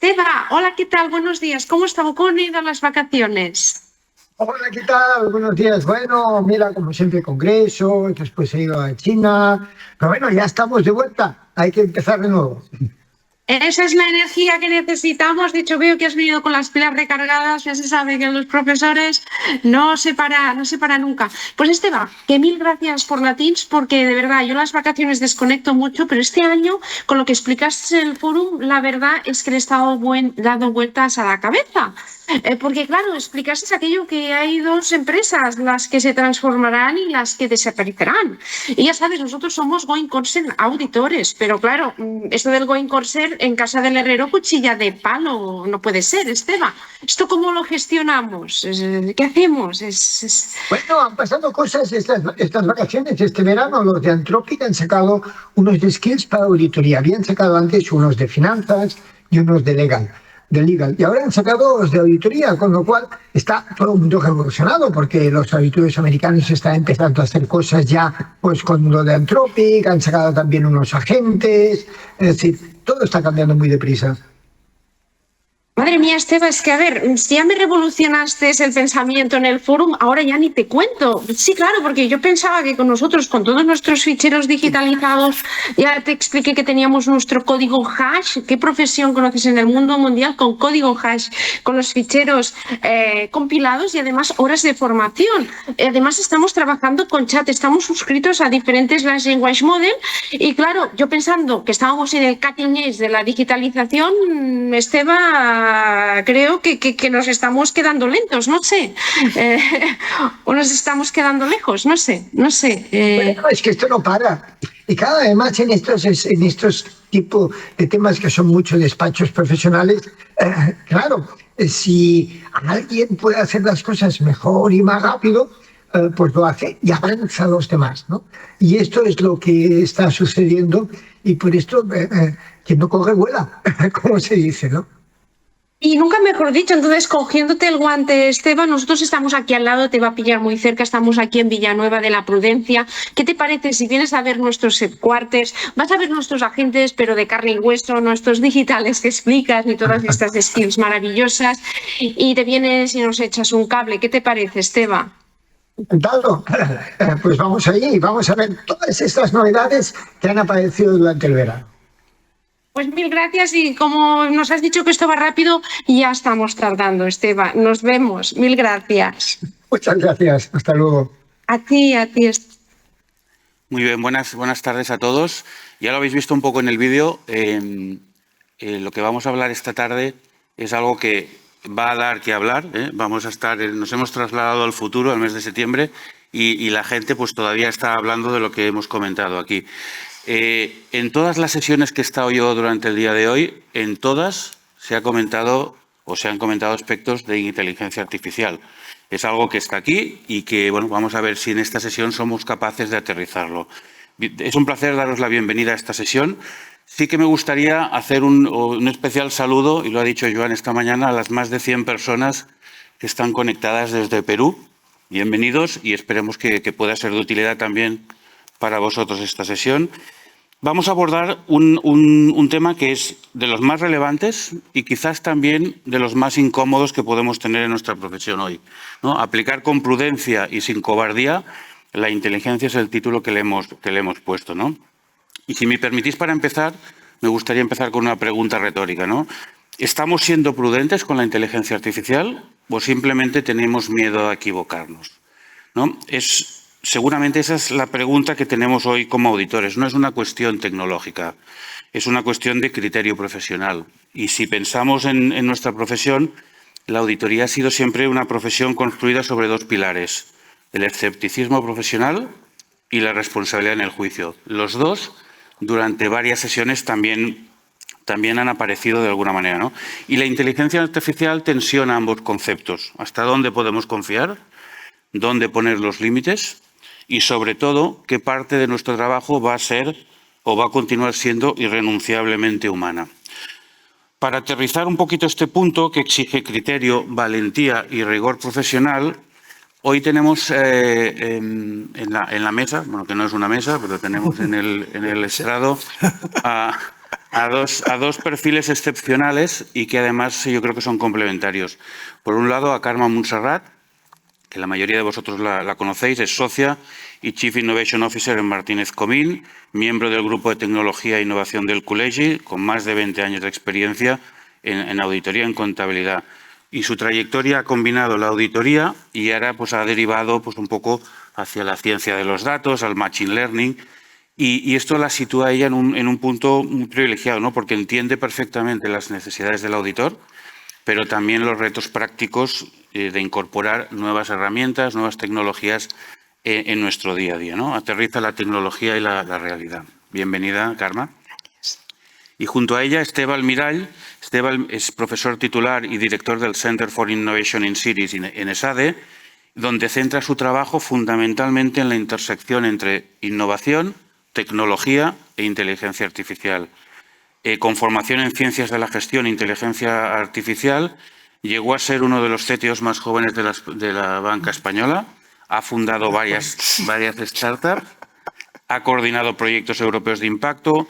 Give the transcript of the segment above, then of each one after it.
Esteba, hola, ¿qué tal? Buenos días. ¿Cómo cómo han ido las vacaciones? Hola, ¿qué tal? Buenos días. Bueno, mira, como siempre, congreso, después he ido a China, pero bueno, ya estamos de vuelta, hay que empezar de nuevo. Esa es la energía que necesitamos. De hecho, veo que has venido con las pilas recargadas. Ya se sabe que los profesores no se para nunca. Pues Esteba, que mil gracias por la Teams, porque de verdad yo las vacaciones desconecto mucho, pero este año, con lo que explicaste en el forum, la verdad es que le he estado dando vueltas a la cabeza. Porque claro, explicaste aquello que hay dos empresas, las que se transformarán y las que desaparecerán. Y ya sabes, nosotros somos going concern auditores, pero claro, esto del going concern en casa del herrero cuchilla de palo, no puede ser, Esteba. ¿Esto cómo lo gestionamos? ¿Qué hacemos? Bueno, han pasado cosas estas vacaciones, este verano, los de Anthropic han sacado unos de skills para auditoría. Habían sacado antes unos de finanzas y unos de legal. Y ahora han sacado los de auditoría, con lo cual está todo el mundo revolucionado, porque los auditores americanos están empezando a hacer cosas ya pues con lo de Anthropic, han sacado también unos agentes, es decir, todo está cambiando muy deprisa. Madre mía, Esteba, es que a ver, si ya me revolucionaste el pensamiento en el forum, ahora ya ni te cuento. Sí, claro, porque yo pensaba que con nosotros, con todos nuestros ficheros digitalizados, ya te expliqué que teníamos nuestro código hash. ¿Qué profesión conoces en el mundo mundial con código hash, con los ficheros compilados y además horas de formación? Además, estamos trabajando con chat, estamos suscritos a diferentes Large Language Model y claro, yo pensando que estábamos en el cutting edge de la digitalización, Esteba, creo que nos estamos quedando lentos, no sé, o nos estamos quedando lejos, no sé, no sé. Bueno, es que esto no para. Y cada vez más en estos tipos de temas que son muchos despachos profesionales, claro, si alguien puede hacer las cosas mejor y más rápido, pues lo hace y avanza a los demás, ¿no? Y esto es lo que está sucediendo y por esto quien no corre vuela, como se dice, ¿no? Y nunca mejor dicho, entonces cogiéndote el guante, Esteban, nosotros estamos aquí al lado, te va a pillar muy cerca, estamos aquí en Villanueva de la Prudencia. ¿Qué te parece si vienes a ver nuestros headquarters? Vas a ver nuestros agentes, pero de carne y hueso, nuestros digitales que explicas y todas estas skills maravillosas, y te vienes y nos echas un cable. ¿Qué te parece, Esteban? Encantado. Pues vamos allí, vamos a ver todas estas novedades que han aparecido durante el verano. Pues mil gracias y como nos has dicho que esto va rápido, ya estamos tardando, Esteban. Nos vemos. Mil gracias. Muchas gracias. Hasta luego. A ti. Muy bien, buenas tardes a todos. Ya lo habéis visto un poco en el vídeo. Lo que vamos a hablar esta tarde es algo que va a dar que hablar. Vamos a estar, nos hemos trasladado al futuro, al mes de septiembre, y la gente pues todavía está hablando de lo que hemos comentado aquí. En todas las sesiones que he estado yo durante el día de hoy, en todas se ha comentado o se han comentado aspectos de inteligencia artificial. Es algo que está aquí y que, bueno, vamos a ver si en esta sesión somos capaces de aterrizarlo. Es un placer daros la bienvenida a esta sesión. Sí que me gustaría hacer un especial saludo, y lo ha dicho Joan esta mañana, a las más de 100 personas que están conectadas desde Perú. Bienvenidos y esperemos que pueda ser de utilidad también para vosotros esta sesión. Vamos a abordar un tema que es de los más relevantes y quizás también de los más incómodos que podemos tener en nuestra profesión hoy, ¿no? Aplicar con prudencia y sin cobardía la inteligencia es el título que le hemos puesto, ¿no? Y si me permitís para empezar, me gustaría empezar con una pregunta retórica, ¿no? ¿Estamos siendo prudentes con la inteligencia artificial o simplemente tenemos miedo a equivocarnos, ¿no? Seguramente esa es la pregunta que tenemos hoy como auditores. No es una cuestión tecnológica, es una cuestión de criterio profesional. Y si pensamos en nuestra profesión, la auditoría ha sido siempre una profesión construida sobre dos pilares: el escepticismo profesional y la responsabilidad en el juicio. Los dos, durante varias sesiones, también han aparecido de alguna manera, ¿no? Y la inteligencia artificial tensiona ambos conceptos. ¿Hasta dónde podemos confiar? ¿Dónde poner los límites? Y, sobre todo, qué parte de nuestro trabajo va a ser o va a continuar siendo irrenunciablemente humana. Para aterrizar un poquito este punto, que exige criterio, valentía y rigor profesional, hoy tenemos en la mesa, bueno, que no es una mesa, pero tenemos en el estrado a dos perfiles excepcionales y que además yo creo que son complementarios. Por un lado, a Carme Montserrat, que la mayoría de vosotros la conocéis, es socia y Chief Innovation Officer en Martínez Comín, miembro del Grupo de Tecnología e Innovación del Col·legi, con más de 20 años de experiencia en auditoría, en contabilidad. Y su trayectoria ha combinado la auditoría y ahora pues, ha derivado pues, un poco hacia la ciencia de los datos, al machine learning. Y esto la sitúa a ella en un punto muy privilegiado, ¿no? Porque entiende perfectamente las necesidades del auditor, pero también los retos prácticos de incorporar nuevas herramientas, nuevas tecnologías en nuestro día a día, ¿no? Aterriza la tecnología y la realidad. Bienvenida, Carme. Y junto a ella, Esteve Almirall. Esteve es profesor titular y director del Center for Innovation in Cities en ESADE, donde centra su trabajo fundamentalmente en la intersección entre innovación, tecnología e inteligencia artificial. Con formación en ciencias de la gestión e inteligencia artificial, llegó a ser uno de los CTOs más jóvenes de la banca española, ha fundado varias startups, ha coordinado proyectos europeos de impacto,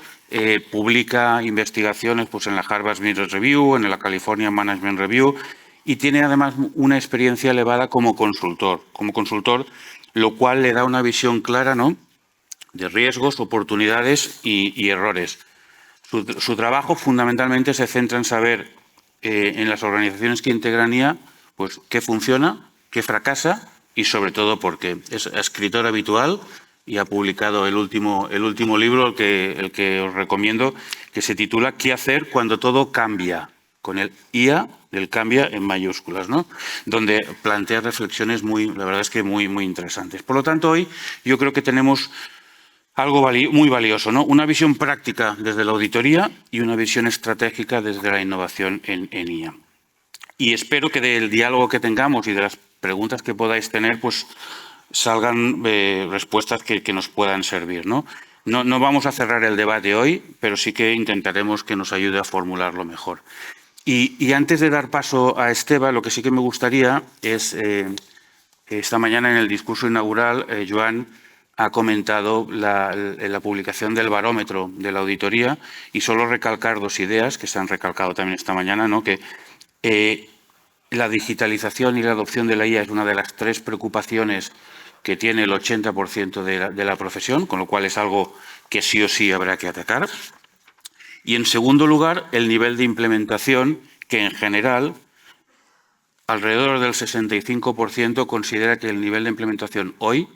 publica investigaciones pues, en la Harvard Business Review, en la California Management Review y tiene además una experiencia elevada como consultor, lo cual le da una visión clara, ¿no?, de riesgos, oportunidades y errores. Su trabajo fundamentalmente se centra en saber en las organizaciones que integran IA pues, qué funciona, qué fracasa y sobre todo por qué. Es escritor habitual y ha publicado el último libro, el que os recomiendo, que se titula ¿Qué hacer cuando todo cambia? Con el IA del cambia en mayúsculas, ¿no? Donde plantea reflexiones la verdad es que muy interesantes. Por lo tanto, hoy yo creo que tenemos algo muy valioso, ¿no? Una visión práctica desde la auditoría y una visión estratégica desde la innovación en IA. Y espero que del diálogo que tengamos y de las preguntas que podáis tener, pues salgan respuestas que nos puedan servir, ¿no? No vamos a cerrar el debate hoy, pero sí que intentaremos que nos ayude a formularlo mejor. Y antes de dar paso a Esteve, lo que sí que me gustaría es, esta mañana en el discurso inaugural, Joan ha comentado la publicación del barómetro de la auditoría y solo recalcar dos ideas que se han recalcado también esta mañana, ¿no? Que la digitalización y la adopción de la IA es una de las 3 preocupaciones que tiene el 80% de la profesión, con lo cual es algo que sí o sí habrá que atacar. Y en segundo lugar, el nivel de implementación que en general alrededor del 65% considera que el nivel de implementación hoy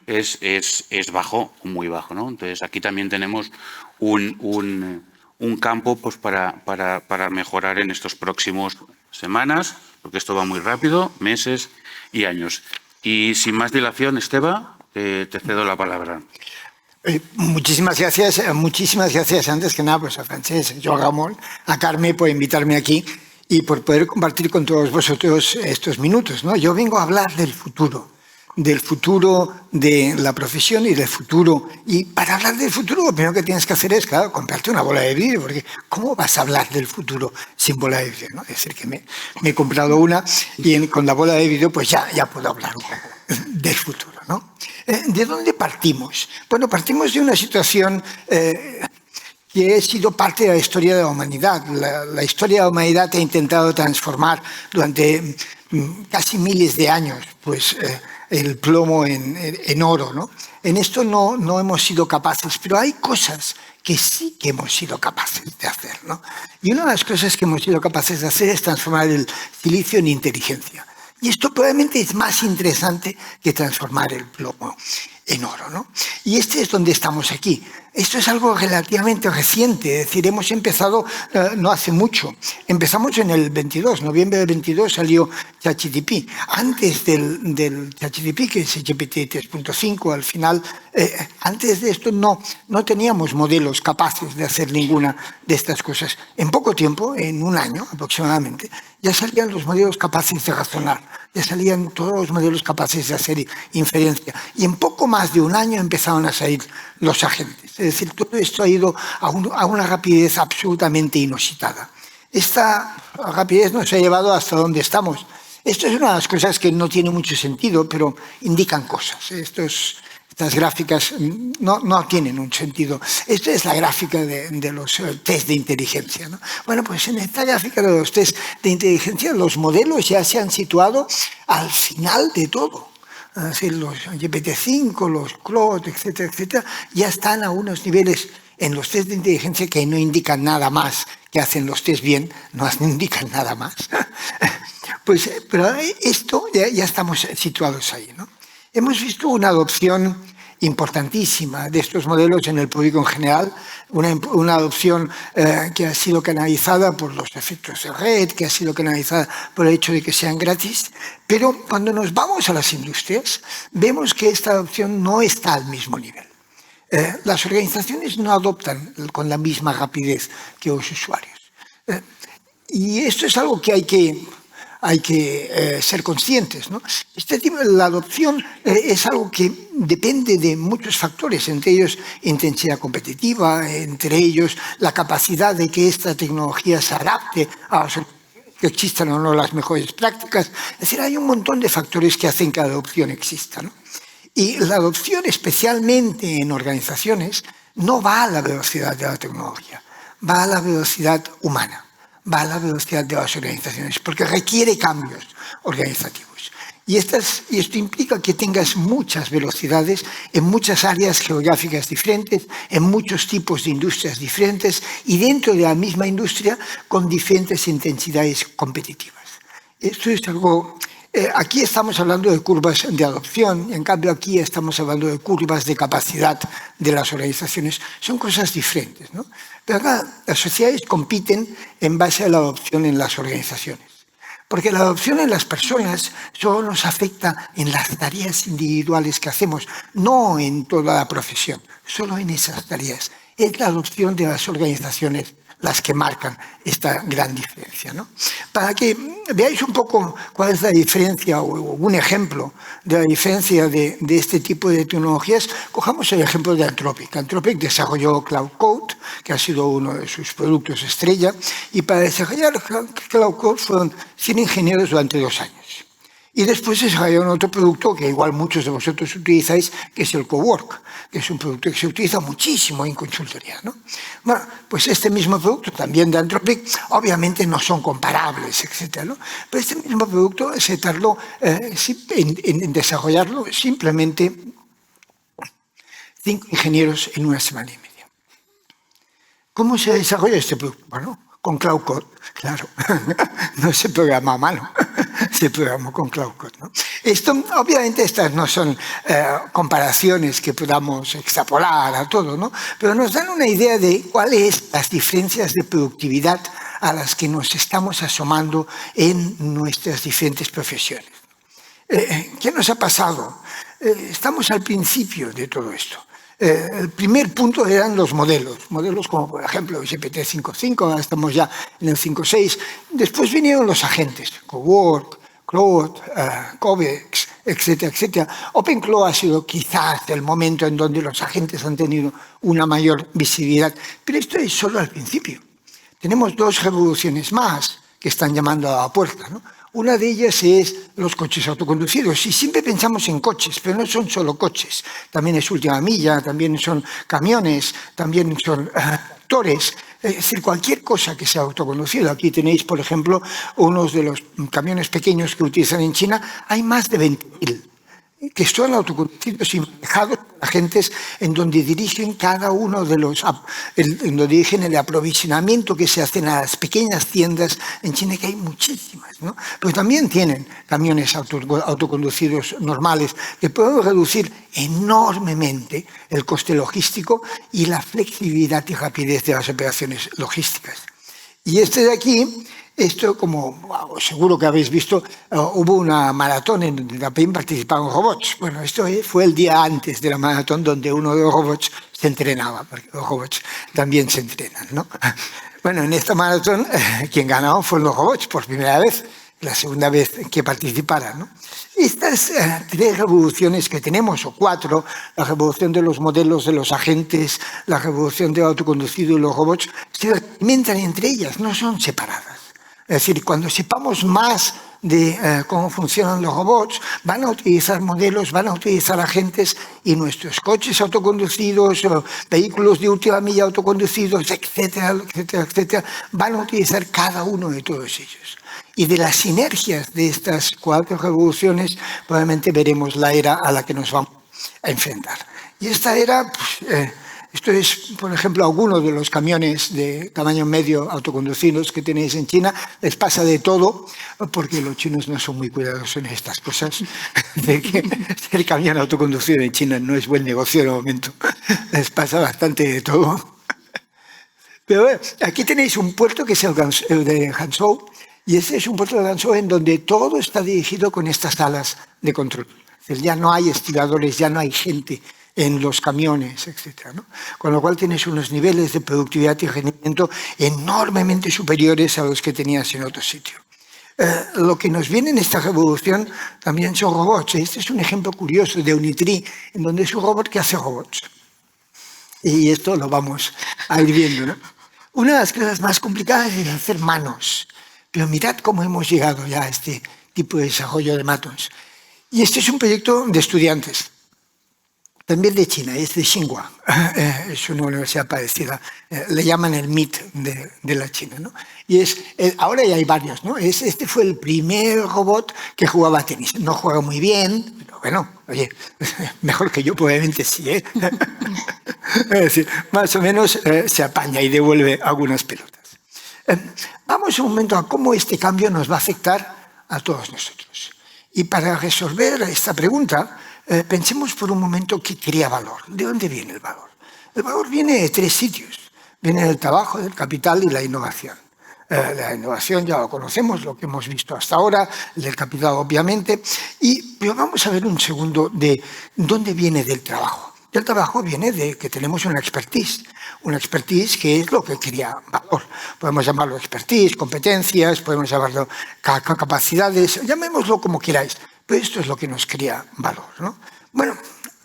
es bajo, muy bajo, ¿no? Entonces, aquí también tenemos un campo pues, para mejorar en estos próximos semanas, porque esto va muy rápido, meses y años. Y sin más dilación, Esteve, te cedo la palabra. Muchísimas gracias antes que nada pues a Francesc, Joan Ramon, a Carme por invitarme aquí y por poder compartir con todos vosotros estos minutos, ¿no? Yo vengo a hablar del futuro de la profesión y del futuro. Y para hablar del futuro, lo primero que tienes que hacer es, claro, comprarte una bola de vidrio, porque ¿cómo vas a hablar del futuro sin bola de vidrio, ¿no? Es decir, que me he comprado una y con la bola de vidrio pues ya puedo hablar un poco del futuro, ¿no? ¿De dónde partimos? Bueno, partimos de una situación que ha sido parte de la historia de la humanidad. La historia de la humanidad ha intentado transformar durante casi miles de años, pues, el plomo en oro, ¿no? En esto no hemos sido capaces, pero hay cosas que sí que hemos sido capaces de hacer, ¿no? Y una de las cosas que hemos sido capaces de hacer es transformar el silicio en inteligencia. Y esto probablemente es más interesante que transformar el plomo en oro, ¿no? Y este es donde estamos aquí. Esto es algo relativamente reciente, es decir, hemos empezado no hace mucho. Empezamos en el 22, noviembre del 22 salió ChatGPT. Antes del ChatGPT, que es GPT 3.5, al final, antes de esto no teníamos modelos capaces de hacer ninguna de estas cosas. En poco tiempo, en un año aproximadamente, ya salían los modelos capaces de razonar, ya salían todos los modelos capaces de hacer inferencia. Y en poco más de un año empezaron a salir los agentes. Es decir, todo esto ha ido a una rapidez absolutamente inusitada. Esta rapidez nos ha llevado hasta donde estamos. Esto es una de las cosas que no tiene mucho sentido, pero indican cosas. Estas Estas gráficas no tienen un sentido. Esta es la gráfica de los test de inteligencia, ¿no? Bueno, pues en esta gráfica de los test de inteligencia los modelos ya se han situado al final de todo. Es decir, los GPT-5, los Claude, etcétera, etcétera, ya están a unos niveles en los test de inteligencia que no indican nada más, que hacen los test bien, no indican nada más. Pues, pero esto ya estamos situados ahí, ¿no? Hemos visto una adopción importantísima de estos modelos en el público en general, una adopción que ha sido canalizada por los efectos de red, que ha sido canalizada por el hecho de que sean gratis, pero cuando nos vamos a las industrias vemos que esta adopción no está al mismo nivel. Las organizaciones no adoptan con la misma rapidez que los usuarios. Y esto es algo que hay que ser conscientes, ¿no? La adopción es algo que depende de muchos factores, entre ellos intensidad competitiva, entre ellos la capacidad de que esta tecnología se adapte a que existan o no las mejores prácticas. Es decir, hay un montón de factores que hacen que la adopción exista, ¿no? Y la adopción, especialmente en organizaciones, no va a la velocidad de la tecnología, va a la velocidad humana, va a la velocidad de las organizaciones, porque requiere cambios organizativos. Y esto implica que tengas muchas velocidades en muchas áreas geográficas diferentes, en muchos tipos de industrias diferentes y dentro de la misma industria con diferentes intensidades competitivas. Esto es algo... Aquí estamos hablando de curvas de adopción, y en cambio aquí estamos hablando de curvas de capacidad de las organizaciones. Son cosas diferentes, ¿no? Pero acá las sociedades compiten en base a la adopción en las organizaciones. Porque la adopción en las personas solo nos afecta en las tareas individuales que hacemos, no en toda la profesión, solo en esas tareas. Es la adopción de las organizaciones las que marcan esta gran diferencia, ¿no? Para que veáis un poco cuál es la diferencia o un ejemplo de la diferencia de este tipo de tecnologías, cojamos el ejemplo de Anthropic. Anthropic desarrolló Cloud Code, que ha sido uno de sus productos estrella, y para desarrollar Cloud Code fueron 100 ingenieros durante 2 años. Y después desarrollaron otro producto que igual muchos de vosotros utilizáis, que es el Cowork, que es un producto que se utiliza muchísimo en consultoría, ¿no? Bueno, pues este mismo producto, también de Anthropic, obviamente no son comparables, etcétera, ¿no? Pero este mismo producto se tardó en desarrollarlo simplemente 5 ingenieros en 1 semana y media. ¿Cómo se desarrolla este producto? Bueno, con Cloud Code, claro. No se programa a mano, se programó con Cloud Code, ¿no? Obviamente estas no son comparaciones que podamos extrapolar a todo, ¿no? Pero nos dan una idea de cuáles son las diferencias de productividad a las que nos estamos asomando en nuestras diferentes profesiones. ¿Qué nos ha pasado? Estamos al principio de todo esto. El primer punto eran los modelos como por ejemplo GPT-5.5, ahora estamos ya en el 5.6. Después vinieron los agentes, Cowork, Claude, Covex, etcétera, etcétera. OpenClaw ha sido quizás el momento en donde los agentes han tenido una mayor visibilidad, pero esto es solo al principio. Tenemos 2 revoluciones más que están llamando a la puerta, ¿no? Una de ellas es los coches autoconducidos. Y siempre pensamos en coches, pero no son solo coches. También es última milla, también son camiones, también son tractores. Es decir, cualquier cosa que sea autoconducido. Aquí tenéis, por ejemplo, unos de los camiones pequeños que utilizan en China. Hay más de 20.000 que son autoconducidos y manejados por agentes en donde dirigen cada uno de los, en donde dirigen el aprovisionamiento que se hacen a las pequeñas tiendas en China, que hay muchísimas, ¿no? Pero también tienen camiones autoconducidos normales que pueden reducir enormemente el coste logístico y la flexibilidad y rapidez de las operaciones logísticas. Y este de aquí, esto, como seguro que habéis visto, hubo una maratón en donde también participaron robots. Bueno, esto fue el día antes de la maratón donde uno de los robots se entrenaba, porque los robots también se entrenan, ¿no? Bueno, en esta maratón quien ganó fueron los robots por primera vez, la segunda vez que participaran, ¿no? Estas 3 revoluciones que tenemos, o 4, la revolución de los modelos de los agentes, la revolución del autoconducido y los robots, se alimentan entre ellas, no son separadas. Es decir, cuando sepamos más de cómo funcionan los robots, van a utilizar modelos, van a utilizar agentes, y nuestros coches autoconducidos, vehículos de última milla autoconducidos, etcétera, etcétera, etcétera, van a utilizar cada uno de todos ellos. Y de las sinergias de estas 4 revoluciones probablemente veremos la era a la que nos vamos a enfrentar. Y esta era, esto es, por ejemplo, algunos de los camiones de tamaño medio autoconducidos que tenéis en China. Les pasa de todo, porque los chinos no son muy cuidadosos en estas cosas. De que el camión autoconducido en China no es buen negocio de momento. Les pasa bastante de todo. Pero aquí tenéis un puerto que es el de Hangzhou, y este es un puerto de Hangzhou en donde todo está dirigido con estas salas de control. Es decir, ya no hay estiradores, ya no hay gente en los camiones, etc., ¿no? Con lo cual tienes unos niveles de productividad y rendimiento enormemente superiores a los que tenías en otro sitio. Lo que nos viene en esta revolución también son robots. Este es un ejemplo curioso de Unitree, en donde es un robot que hace robots. Y esto lo vamos a ir viendo, ¿no? Una de las cosas más complicadas es hacer manos. Pero mirad cómo hemos llegado ya a este tipo de desarrollo de manos. Y este es un proyecto de estudiantes, también de China, es de Tsinghua, es una universidad parecida, le llaman el MIT de la China, ¿no? Y ahora ya hay varios, ¿no? Este fue el primer robot que jugaba tenis. No juega muy bien, pero bueno, oye, mejor que yo probablemente sí, ¿eh? Es decir, más o menos se apaña y devuelve algunas pelotas. Vamos un momento a cómo este cambio nos va a afectar a todos nosotros. Y para resolver esta pregunta, pensemos por un momento qué crea valor. ¿De dónde viene el valor? El valor viene de 3 sitios. Viene del trabajo, del capital y la innovación. La innovación ya lo conocemos, lo que hemos visto hasta ahora, el del capital obviamente. Pero vamos a ver un segundo de dónde viene del trabajo. El trabajo viene de que tenemos una expertise que es lo que crea valor. Podemos llamarlo expertise, competencias, podemos llamarlo capacidades, llamémoslo como queráis, pero esto es lo que nos crea valor, ¿no? Bueno,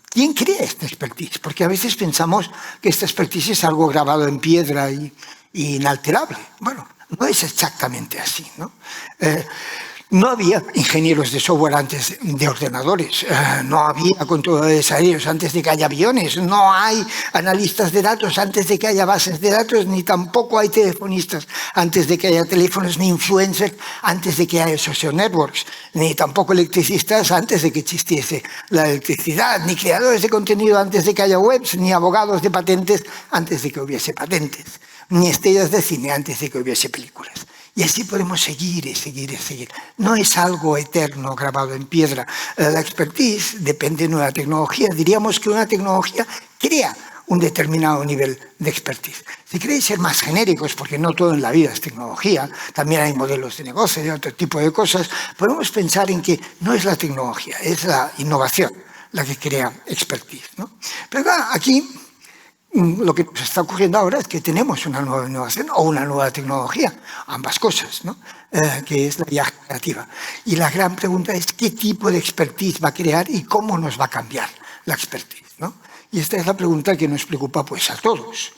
¿quién crea esta expertise? Porque a veces pensamos que esta expertise es algo grabado en piedra y inalterable. Bueno, no es exactamente así, ¿no? No había ingenieros de software antes de ordenadores, no había controladores aéreos antes de que haya aviones, no hay analistas de datos antes de que haya bases de datos, ni tampoco hay telefonistas antes de que haya teléfonos, ni influencers antes de que haya social networks, ni tampoco electricistas antes de que existiese la electricidad, ni creadores de contenido antes de que haya webs, ni abogados de patentes antes de que hubiese patentes, ni estrellas de cine antes de que hubiese películas. Y así podemos seguir y seguir y seguir. No es algo eterno grabado en piedra. La expertise depende de una tecnología. Diríamos que una tecnología crea un determinado nivel de expertise. Si queréis ser más genéricos, porque no todo en la vida es tecnología, también hay modelos de negocio y otro tipo de cosas, podemos pensar en que no es la tecnología, es la innovación la que crea expertise, ¿no? Pero aquí lo que nos está ocurriendo ahora es que tenemos una nueva innovación o una nueva tecnología, ambas cosas, ¿no? Que es la IA generativa. Y la gran pregunta es qué tipo de expertise va a crear y cómo nos va a cambiar la expertise, ¿no? Y esta es la pregunta que nos preocupa pues a todos.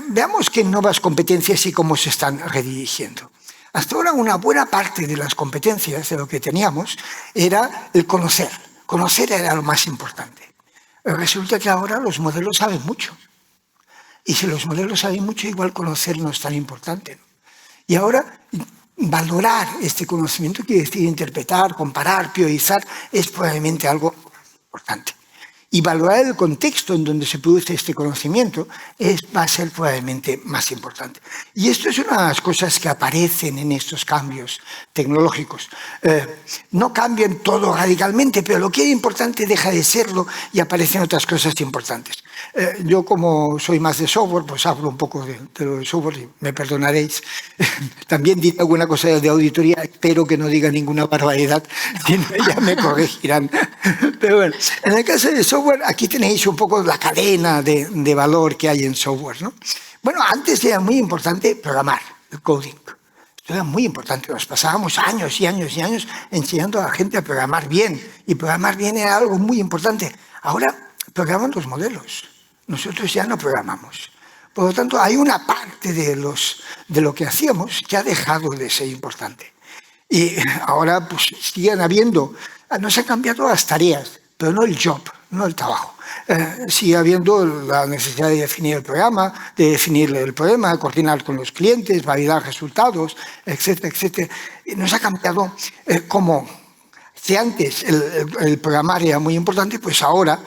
Veamos qué nuevas competencias y cómo se están redirigiendo. Hasta ahora una buena parte de las competencias de lo que teníamos era el conocer. Conocer era lo más importante. Resulta que ahora los modelos saben mucho. Y si los modelos saben mucho, igual conocer no es tan importante, ¿no? Y ahora, valorar este conocimiento, quiere decir interpretar, comparar, priorizar, es probablemente algo importante. Y valorar el contexto en donde se produce este conocimiento va a ser probablemente más importante. Y esto es una de las cosas que aparecen en estos cambios tecnológicos. No cambian todo radicalmente, pero lo que era importante deja de serlo y aparecen otras cosas importantes. Yo, como soy más de software, pues hablo un poco de lo de software y me perdonaréis. También diré alguna cosa de auditoría, espero que no diga ninguna barbaridad, si no ya me corregirán. Pero bueno, en el caso de software, aquí tenéis un poco la cadena de valor que hay en software, ¿no? Bueno, antes era muy importante programar, el coding. Esto era muy importante, nos pasábamos años y años y años enseñando a la gente a programar bien, y programar bien era algo muy importante. Ahora programan los modelos, nosotros ya no programamos. Por lo tanto, hay una parte de lo que hacíamos que ha dejado de ser importante. Y ahora pues siguen habiendo, no se han cambiado las tareas, pero no el job, no el trabajo. Sigue habiendo la necesidad de definir el programa, de definir el problema, de coordinar con los clientes, validar resultados, etcétera, etcétera. No se ha cambiado como si antes el programar era muy importante, pues ahora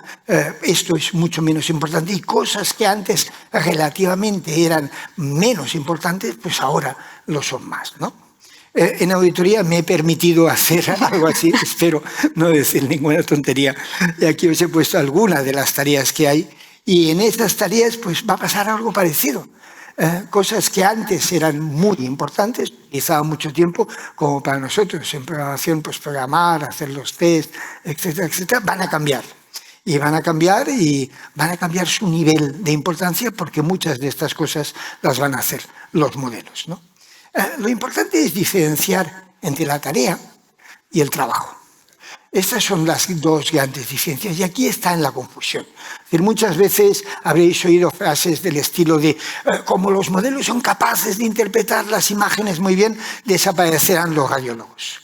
esto es mucho menos importante y cosas que antes relativamente eran menos importantes, pues ahora lo son más, ¿no? En auditoría me he permitido hacer algo así, espero no decir ninguna tontería, y aquí os he puesto algunas de las tareas que hay, y en estas tareas pues va a pasar algo parecido. Cosas que antes eran muy importantes, utilizaban mucho tiempo, como para nosotros en programación, pues programar, hacer los test, etcétera, etcétera, van a cambiar. Y van a cambiar su nivel de importancia porque muchas de estas cosas las van a hacer los modelos, ¿no? Lo importante es diferenciar entre la tarea y el trabajo. Estas son las dos grandes diferencias y aquí está en la confusión. Es decir, muchas veces habréis oído frases del estilo de como los modelos son capaces de interpretar las imágenes muy bien, desaparecerán los radiólogos.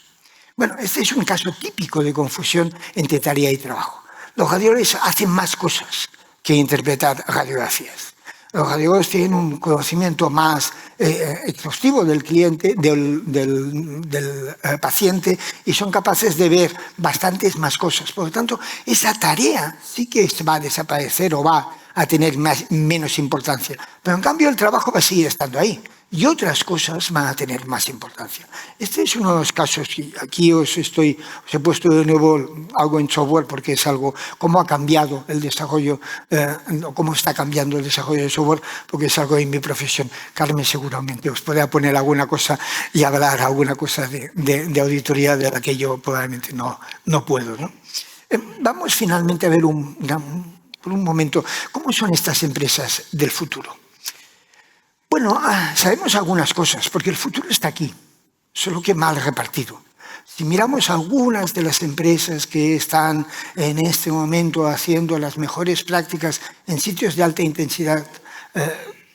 Bueno, este es un caso típico de confusión entre tarea y trabajo. Los radiólogos hacen más cosas que interpretar radiografías. Los radiólogos tienen un conocimiento más exhaustivo del cliente, del paciente, y son capaces de ver bastantes más cosas. Por lo tanto, esa tarea sí que va a desaparecer o va a tener menos importancia. Pero en cambio el trabajo va a seguir estando ahí. Y otras cosas van a tener más importancia. Este es uno de los casos, y aquí os he puesto de nuevo algo en software porque es algo, cómo ha cambiado el desarrollo, cómo está cambiando el desarrollo del software, porque es algo en mi profesión. Carmen seguramente os podrá poner alguna cosa y hablar alguna cosa de auditoría de la que yo probablemente no puedo, ¿no? Vamos finalmente a ver por un momento cómo son estas empresas del futuro. Bueno, sabemos algunas cosas, porque el futuro está aquí, solo que mal repartido. Si miramos algunas de las empresas que están en este momento haciendo las mejores prácticas en sitios de alta intensidad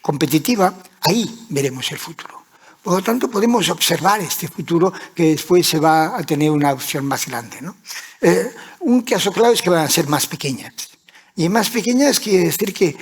competitiva, ahí veremos el futuro. Por lo tanto, podemos observar este futuro que después se va a tener una opción más grande, ¿no? Un caso claro es que van a ser más pequeñas. Y más pequeñas quiere decir que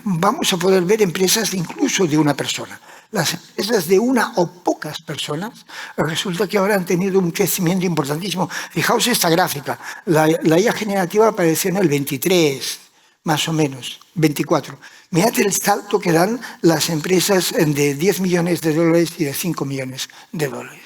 vamos a poder ver empresas incluso de una persona. Las empresas de una o pocas personas resulta que ahora han tenido un crecimiento importantísimo. Fijaos esta gráfica. La IA generativa apareció en el 23, más o menos, 24. Mirad el salto que dan las empresas de 10 millones de dólares y de 5 millones de dólares.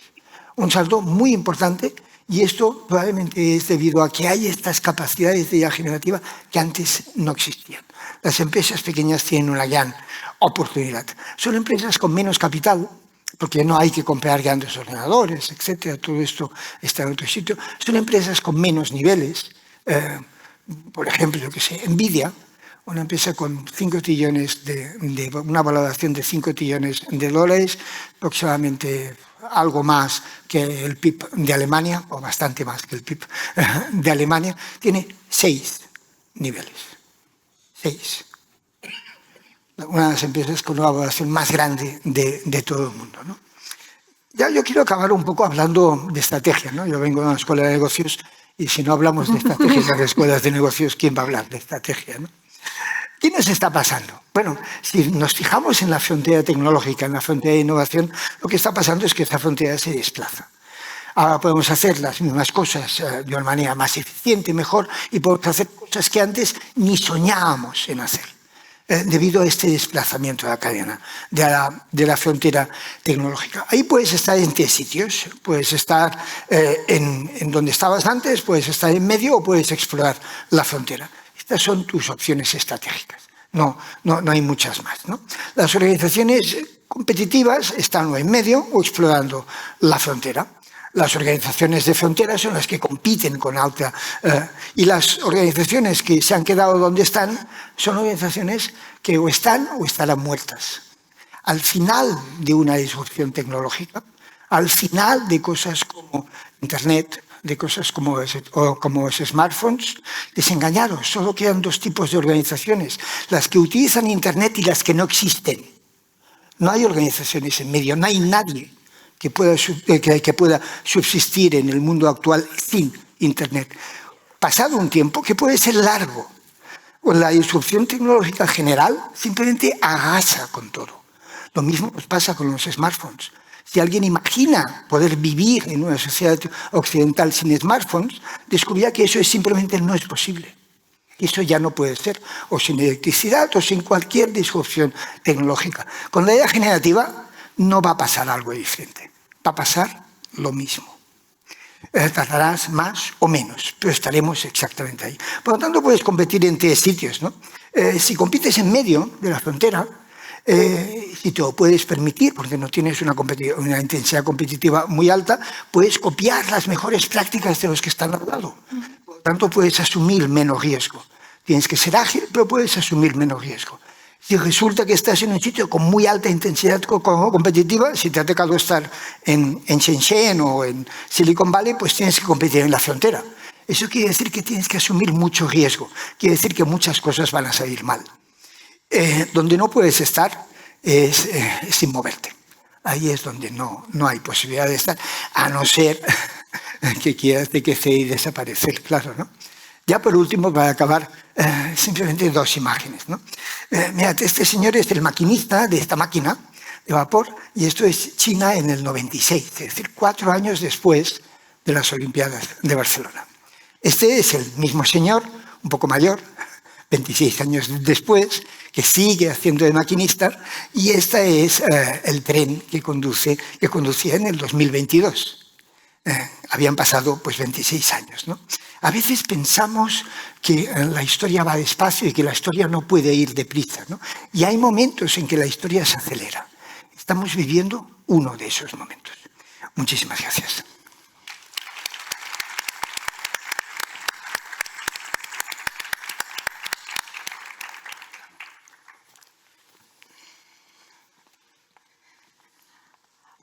Un salto muy importante. Y esto probablemente es debido a que hay estas capacidades de IA generativa que antes no existían. Las empresas pequeñas tienen una gran oportunidad. Son empresas con menos capital, porque no hay que comprar grandes ordenadores, etcétera. Todo esto está en otro sitio. Son empresas con menos niveles. Por ejemplo, yo que sé, Nvidia, una empresa con 5 trillones una valoración de 5 trillones de dólares, aproximadamente algo más que el PIB de Alemania, o bastante más que el PIB de Alemania, tiene 6 niveles. 6. Una de las empresas con una valoración más grande de todo el mundo, ¿no? Ya yo quiero acabar un poco hablando de estrategia, ¿no? Yo vengo de una escuela de negocios y si no hablamos de estrategia en las escuelas de negocios, ¿quién va a hablar de estrategia, no? ¿Qué nos está pasando? Bueno, si nos fijamos en la frontera tecnológica, en la frontera de innovación, lo que está pasando es que esta frontera se desplaza. Ahora podemos hacer las mismas cosas de una manera más eficiente, mejor, y podemos hacer cosas que antes ni soñábamos en hacer, debido a este desplazamiento de la cadena, de la frontera tecnológica. Ahí puedes estar en 3 sitios. Puedes estar en donde estabas antes, puedes estar en medio o puedes explorar la frontera. Estas son tus opciones estratégicas. No hay muchas más, ¿no? Las organizaciones competitivas están o en medio o explorando la frontera. Las organizaciones de frontera son las que compiten con alta... y las organizaciones que se han quedado donde están son organizaciones que o están o estarán muertas. Al final de una disrupción tecnológica, al final de cosas como Internet, de cosas como los smartphones, desengañados. Solo quedan 2 tipos de organizaciones, las que utilizan Internet y las que no existen. No hay organizaciones en medio, no hay nadie que pueda subsistir en el mundo actual sin Internet. Pasado un tiempo, que puede ser largo, con la disrupción tecnológica general simplemente arrasa con todo. Lo mismo nos pasa con los smartphones. Si alguien imagina poder vivir en una sociedad occidental sin smartphones, descubrirá que eso simplemente no es posible. Eso ya no puede ser, o sin electricidad o sin cualquier disrupción tecnológica. Con la era generativa no va a pasar algo diferente, va a pasar lo mismo. Tardarás más o menos, pero estaremos exactamente ahí. Por lo tanto, puedes competir en 3 sitios, ¿no? Si compites en medio de la frontera, si te lo puedes permitir, porque no tienes una intensidad competitiva muy alta, puedes copiar las mejores prácticas de los que están al lado. Por lo tanto, puedes asumir menos riesgo. Tienes que ser ágil, pero puedes asumir menos riesgo. Si resulta que estás en un sitio con muy alta intensidad competitiva, si te ha tocado estar en Shenzhen o en Silicon Valley, pues tienes que competir en la frontera. Eso quiere decir que tienes que asumir mucho riesgo. Quiere decir que muchas cosas van a salir mal. Donde no puedes estar es sin moverte. Ahí es donde no hay posibilidad de estar, a no ser que quieras decrecer y desaparecer, claro, ¿no? Ya por último, para acabar, simplemente 2 imágenes, ¿no? Mirad, este señor es el maquinista de esta máquina de vapor y esto es China en el 96, es decir, 4 años después de las Olimpiadas de Barcelona. Este es el mismo señor, un poco mayor, 26 años después, que sigue haciendo de maquinista, y este es el tren que conducía en el 2022. Habían pasado pues 26 años, ¿no? A veces pensamos que la historia va despacio y que la historia no puede ir deprisa, ¿no? Y hay momentos en que la historia se acelera. Estamos viviendo uno de esos momentos. Muchísimas gracias.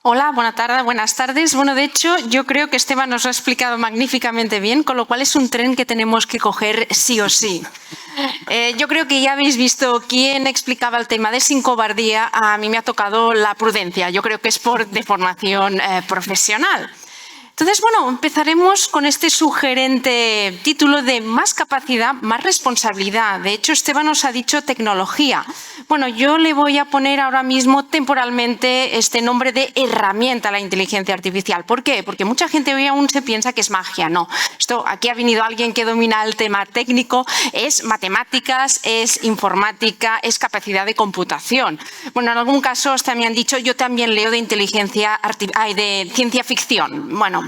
Hola, buenas tardes. Bueno, de hecho, yo creo que Esteban nos lo ha explicado magníficamente bien, con lo cual es un tren que tenemos que coger sí o sí. Yo creo que ya habéis visto quién explicaba el tema de sin cobardía. A mí me ha tocado la prudencia. Yo creo que es por deformación profesional. Entonces, bueno, empezaremos con este sugerente título de más capacidad, más responsabilidad. De hecho, Esteban nos ha dicho tecnología. Bueno, yo le voy a poner ahora mismo temporalmente este nombre de herramienta a la inteligencia artificial. ¿Por qué? Porque mucha gente hoy aún se piensa que es magia. No, aquí ha venido alguien que domina el tema técnico, es matemáticas, es informática, es capacidad de computación. Bueno, en algún caso hasta me han dicho, yo también leo de de ciencia ficción. Bueno,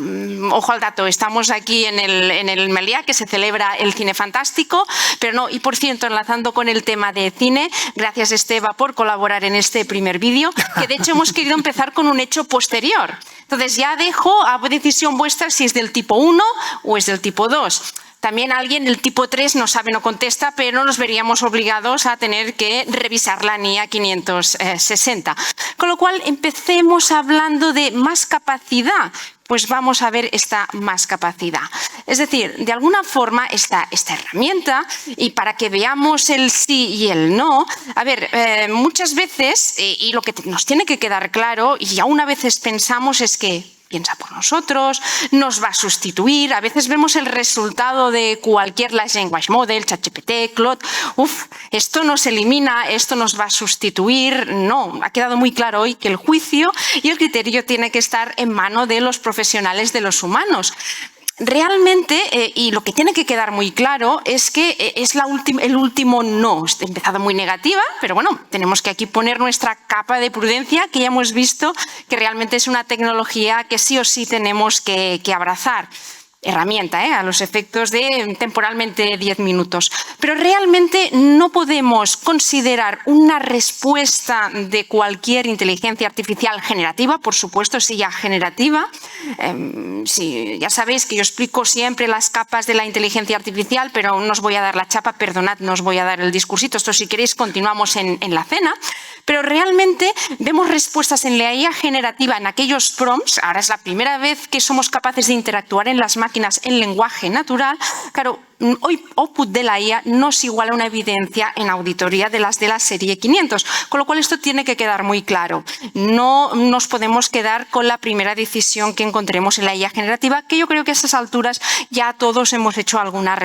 ojo al dato, estamos aquí en el Meliá, que se celebra el cine fantástico, pero no, y por cierto, enlazando con el tema de cine, gracias Esteba por colaborar en este primer vídeo, que de hecho hemos querido empezar con un hecho posterior. Entonces ya dejo a decisión vuestra si es del tipo 1 o es del tipo 2. También alguien del tipo 3 no sabe, no contesta, pero nos veríamos obligados a tener que revisar la NIA 560. Con lo cual, empecemos hablando de más capacidad. Pues vamos a ver esta más capacidad. Es decir, de alguna forma esta herramienta, y para que veamos el sí y el no, a ver, muchas veces, y lo que nos tiene que quedar claro, y aún a veces pensamos es que piensa por nosotros, nos va a sustituir. A veces vemos el resultado de cualquier large language model, ChatGPT, Claude. Esto nos elimina, esto nos va a sustituir. No, ha quedado muy claro hoy que el juicio y el criterio tiene que estar en manos de los profesionales de los humanos. Realmente, y lo que tiene que quedar muy claro es que es el último no. He empezado muy negativa, pero bueno, tenemos que aquí poner nuestra capa de prudencia, que ya hemos visto que realmente es una tecnología que sí o sí tenemos que abrazar. Herramienta, a los efectos de temporalmente 10 minutos. Pero realmente no podemos considerar una respuesta de cualquier inteligencia artificial generativa, por supuesto, si ya generativa. Sí, ya sabéis que yo explico siempre las capas de la inteligencia artificial, pero no os voy a dar la chapa, perdonad, no os voy a dar el discursito. Esto, si queréis, continuamos en la cena. Pero realmente vemos respuestas en la IA generativa en aquellos prompts. Ahora es la primera vez que somos capaces de interactuar en las máquinas en lenguaje natural. Claro, output de la IA no es igual a una evidencia en auditoría de la serie 500, con lo cual esto tiene que quedar muy claro. No nos podemos quedar con la primera decisión que encontremos en la IA generativa, que yo creo que a estas alturas ya todos hemos hecho alguna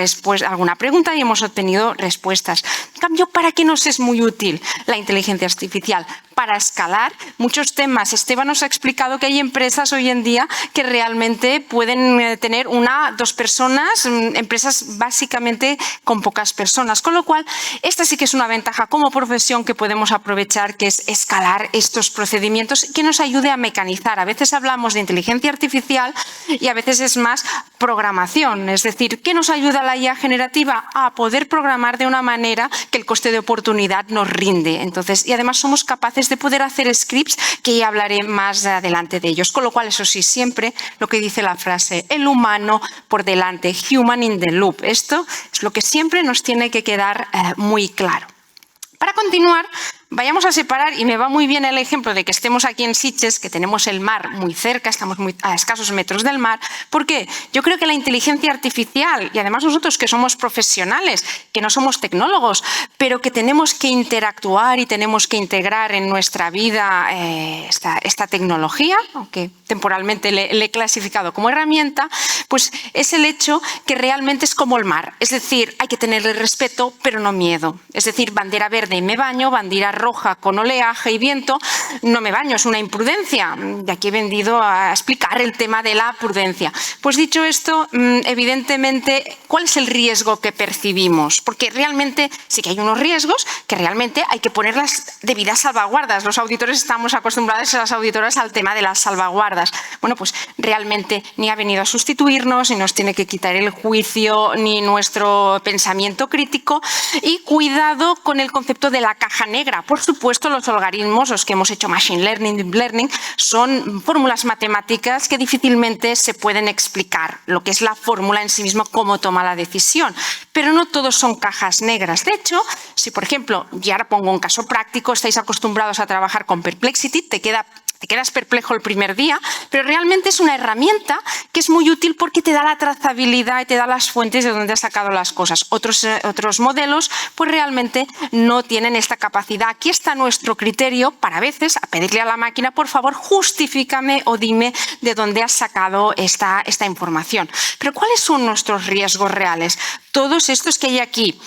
pregunta y hemos obtenido respuestas. En cambio, ¿para qué nos es muy útil la inteligencia artificial? Para escalar muchos temas. Esteban nos ha explicado que hay empresas hoy en día que realmente pueden tener 1 o 2 personas, empresas básicamente con pocas personas, con lo cual esta sí que es una ventaja como profesión que podemos aprovechar, que es escalar estos procedimientos que nos ayude a mecanizar. A veces hablamos de inteligencia artificial y a veces es más programación, es decir, ¿qué nos ayuda la IA generativa? A poder programar de una manera que el coste de oportunidad nos rinde. Entonces, y además somos capaces de poder hacer scripts, que ya hablaré más adelante de ellos. Con lo cual, eso sí, siempre lo que dice la frase, el humano por delante, human in the loop. Esto es lo que siempre nos tiene que quedar muy claro. Para continuar, vayamos a separar, y me va muy bien el ejemplo de que estemos aquí en Sitges, que tenemos el mar muy cerca, estamos a escasos metros del mar. ¿Por qué? Yo creo que la inteligencia artificial, y además nosotros que somos profesionales, que no somos tecnólogos, pero que tenemos que interactuar y tenemos que integrar en nuestra vida esta tecnología, aunque temporalmente le he clasificado como herramienta, pues es el hecho que realmente es como el mar. Es decir, hay que tenerle respeto, pero no miedo. Es decir, bandera verde me baño, bandera roja con oleaje y viento, no me baño, es una imprudencia. De aquí he venido a explicar el tema de la prudencia. Pues dicho esto, evidentemente, ¿cuál es el riesgo que percibimos? Porque realmente sí que hay unos riesgos que realmente hay que poner las debidas salvaguardas. Los auditores estamos acostumbrados a las auditoras al tema de las salvaguardas. Bueno, pues realmente ni ha venido a sustituirnos, ni nos tiene que quitar el juicio, ni nuestro pensamiento crítico. Y cuidado con el concepto de la caja negra. Por supuesto, los algoritmos, los que hemos hecho Machine Learning, Deep Learning, son fórmulas matemáticas que difícilmente se pueden explicar, lo que es la fórmula en sí misma, cómo toma la decisión. Pero no todos son cajas negras. De hecho, si por ejemplo, y ahora pongo un caso práctico, estáis acostumbrados a trabajar con Perplexity, te quedas perplejo el primer día, pero realmente es una herramienta que es muy útil porque te da la trazabilidad y te da las fuentes de donde has sacado las cosas. Otros modelos pues realmente no tienen esta capacidad. Aquí está nuestro criterio para a veces a pedirle a la máquina, por favor, justifícame o dime de dónde has sacado esta información. Pero ¿cuáles son nuestros riesgos reales? Todos estos que hay aquí.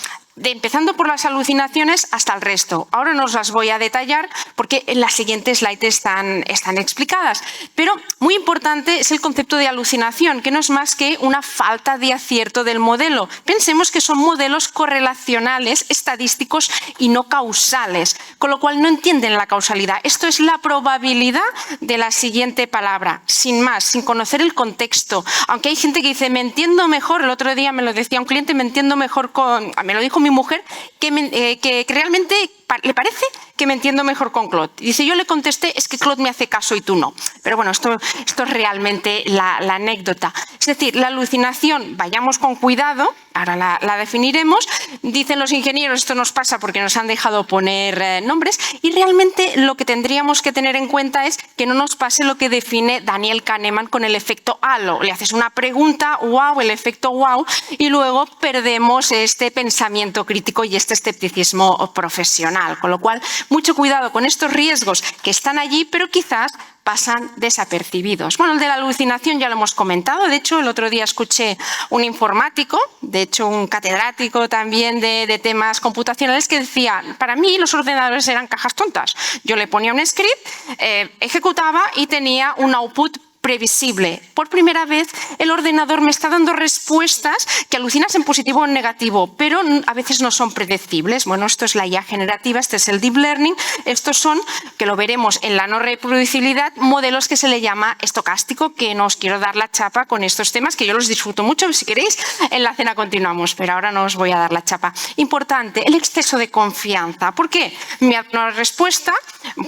Empezando por las alucinaciones hasta el resto. Ahora no os las voy a detallar porque en la siguiente slide están explicadas. Pero muy importante es el concepto de alucinación, que no es más que una falta de acierto del modelo. Pensemos que son modelos correlacionales, estadísticos y no causales, con lo cual no entienden la causalidad. Esto es la probabilidad de la siguiente palabra, sin más, sin conocer el contexto. Aunque hay gente que dice, me entiendo mejor, el otro día me lo decía un cliente, me entiendo mejor me lo dijo mi mujer, que realmente le parece que me entiendo mejor con Claude. Dice, yo le contesté, es que Claude me hace caso y tú no. Pero bueno, esto es realmente la anécdota. Es decir, la alucinación, vayamos con cuidado, ahora la definiremos. Dicen los ingenieros, esto nos pasa porque nos han dejado poner nombres, y realmente lo que tendríamos que tener en cuenta es que no nos pase lo que define Daniel Kahneman con el efecto halo. Le haces una pregunta, wow, el efecto wow, y luego perdemos este pensamiento crítico y este escepticismo profesional. Con lo cual, mucho cuidado con estos riesgos que están allí, pero quizás pasan desapercibidos. Bueno, el de la alucinación ya lo hemos comentado. De hecho, el otro día escuché un informático, de hecho un catedrático también de temas computacionales, que decía, para mí los ordenadores eran cajas tontas. Yo le ponía un script, ejecutaba y tenía un output previsible. Por primera vez el ordenador me está dando respuestas que alucinas en positivo o en negativo, pero a veces no son predecibles. Bueno, esto es la IA generativa, este es el Deep Learning. Estos son, que lo veremos en la no reproducibilidad, modelos que se le llama estocástico, que no os quiero dar la chapa con estos temas, que yo los disfruto mucho. Si queréis, en la cena continuamos, pero ahora no os voy a dar la chapa. Importante, el exceso de confianza. ¿Por qué? Me da una respuesta,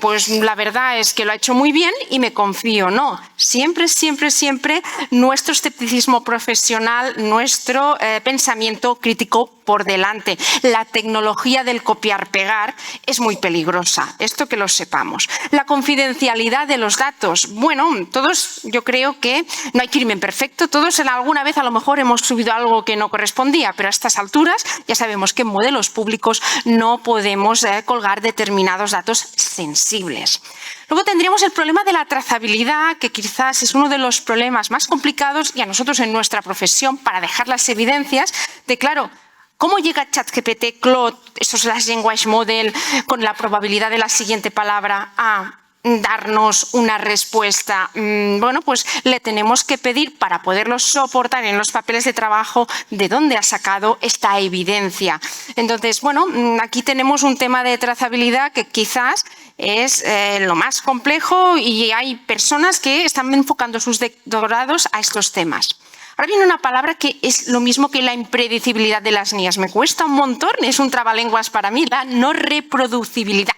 pues la verdad es que lo ha hecho muy bien y me confío. No, siempre siempre, siempre, siempre nuestro escepticismo profesional, nuestro pensamiento crítico por delante. La tecnología del copiar-pegar es muy peligrosa, esto que lo sepamos. La confidencialidad de los datos. Bueno, todos, yo creo que no hay crimen perfecto, todos en alguna vez a lo mejor hemos subido algo que no correspondía, pero a estas alturas ya sabemos que en modelos públicos no podemos colgar determinados datos sensibles. Luego tendríamos el problema de la trazabilidad, que quizás es uno de los problemas más complicados y a nosotros en nuestra profesión para dejar las evidencias de, claro, ¿cómo llega ChatGPT, Claude, estos Large Language Model, con la probabilidad de la siguiente palabra a darnos una respuesta? Bueno, pues le tenemos que pedir para poderlo soportar en los papeles de trabajo de dónde ha sacado esta evidencia. Entonces, bueno, aquí tenemos un tema de trazabilidad que quizás es lo más complejo y hay personas que están enfocando sus doctorados a estos temas. Ahora viene una palabra que es lo mismo que la impredecibilidad de las NIAs. Me cuesta un montón, es un trabalenguas para mí, la no reproducibilidad.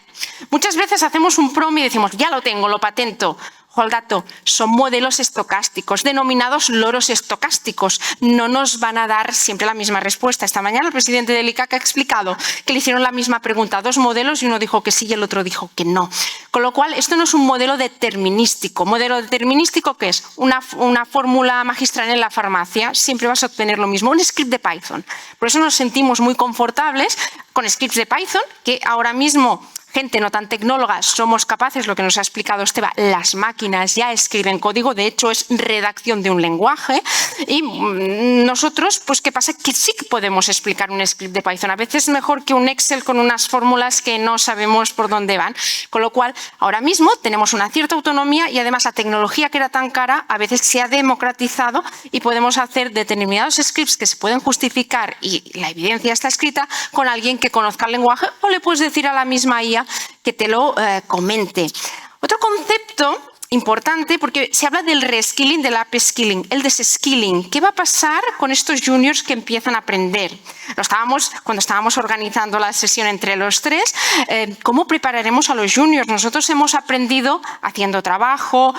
Muchas veces hacemos un prom y decimos, ya lo tengo, lo patento. Ojo al dato, son modelos estocásticos, denominados loros estocásticos. No nos van a dar siempre la misma respuesta. Esta mañana el presidente del ICAC ha explicado que le hicieron la misma pregunta a dos modelos y uno dijo que sí y el otro dijo que no. Con lo cual, esto no es un modelo determinístico. ¿Modelo determinístico qué es? Una fórmula magistral en la farmacia. Siempre vas a obtener lo mismo. Un script de Python. Por eso nos sentimos muy confortables con scripts de Python, que ahora mismo gente no tan tecnóloga, somos capaces, lo que nos ha explicado Esteba, las máquinas ya escriben código, de hecho es redacción de un lenguaje y nosotros, pues ¿qué pasa? Que sí que podemos explicar un script de Python, a veces mejor que un Excel con unas fórmulas que no sabemos por dónde van, con lo cual ahora mismo tenemos una cierta autonomía y además la tecnología que era tan cara a veces se ha democratizado y podemos hacer determinados scripts que se pueden justificar y la evidencia está escrita con alguien que conozca el lenguaje o le puedes decir a la misma IA que te lo comente. Otro concepto importante, porque se habla del reskilling, del upskilling, el desskilling. ¿Qué va a pasar con estos juniors que empiezan a aprender? Cuando estábamos organizando la sesión entre los tres, ¿cómo prepararemos a los juniors? Nosotros hemos aprendido haciendo trabajo,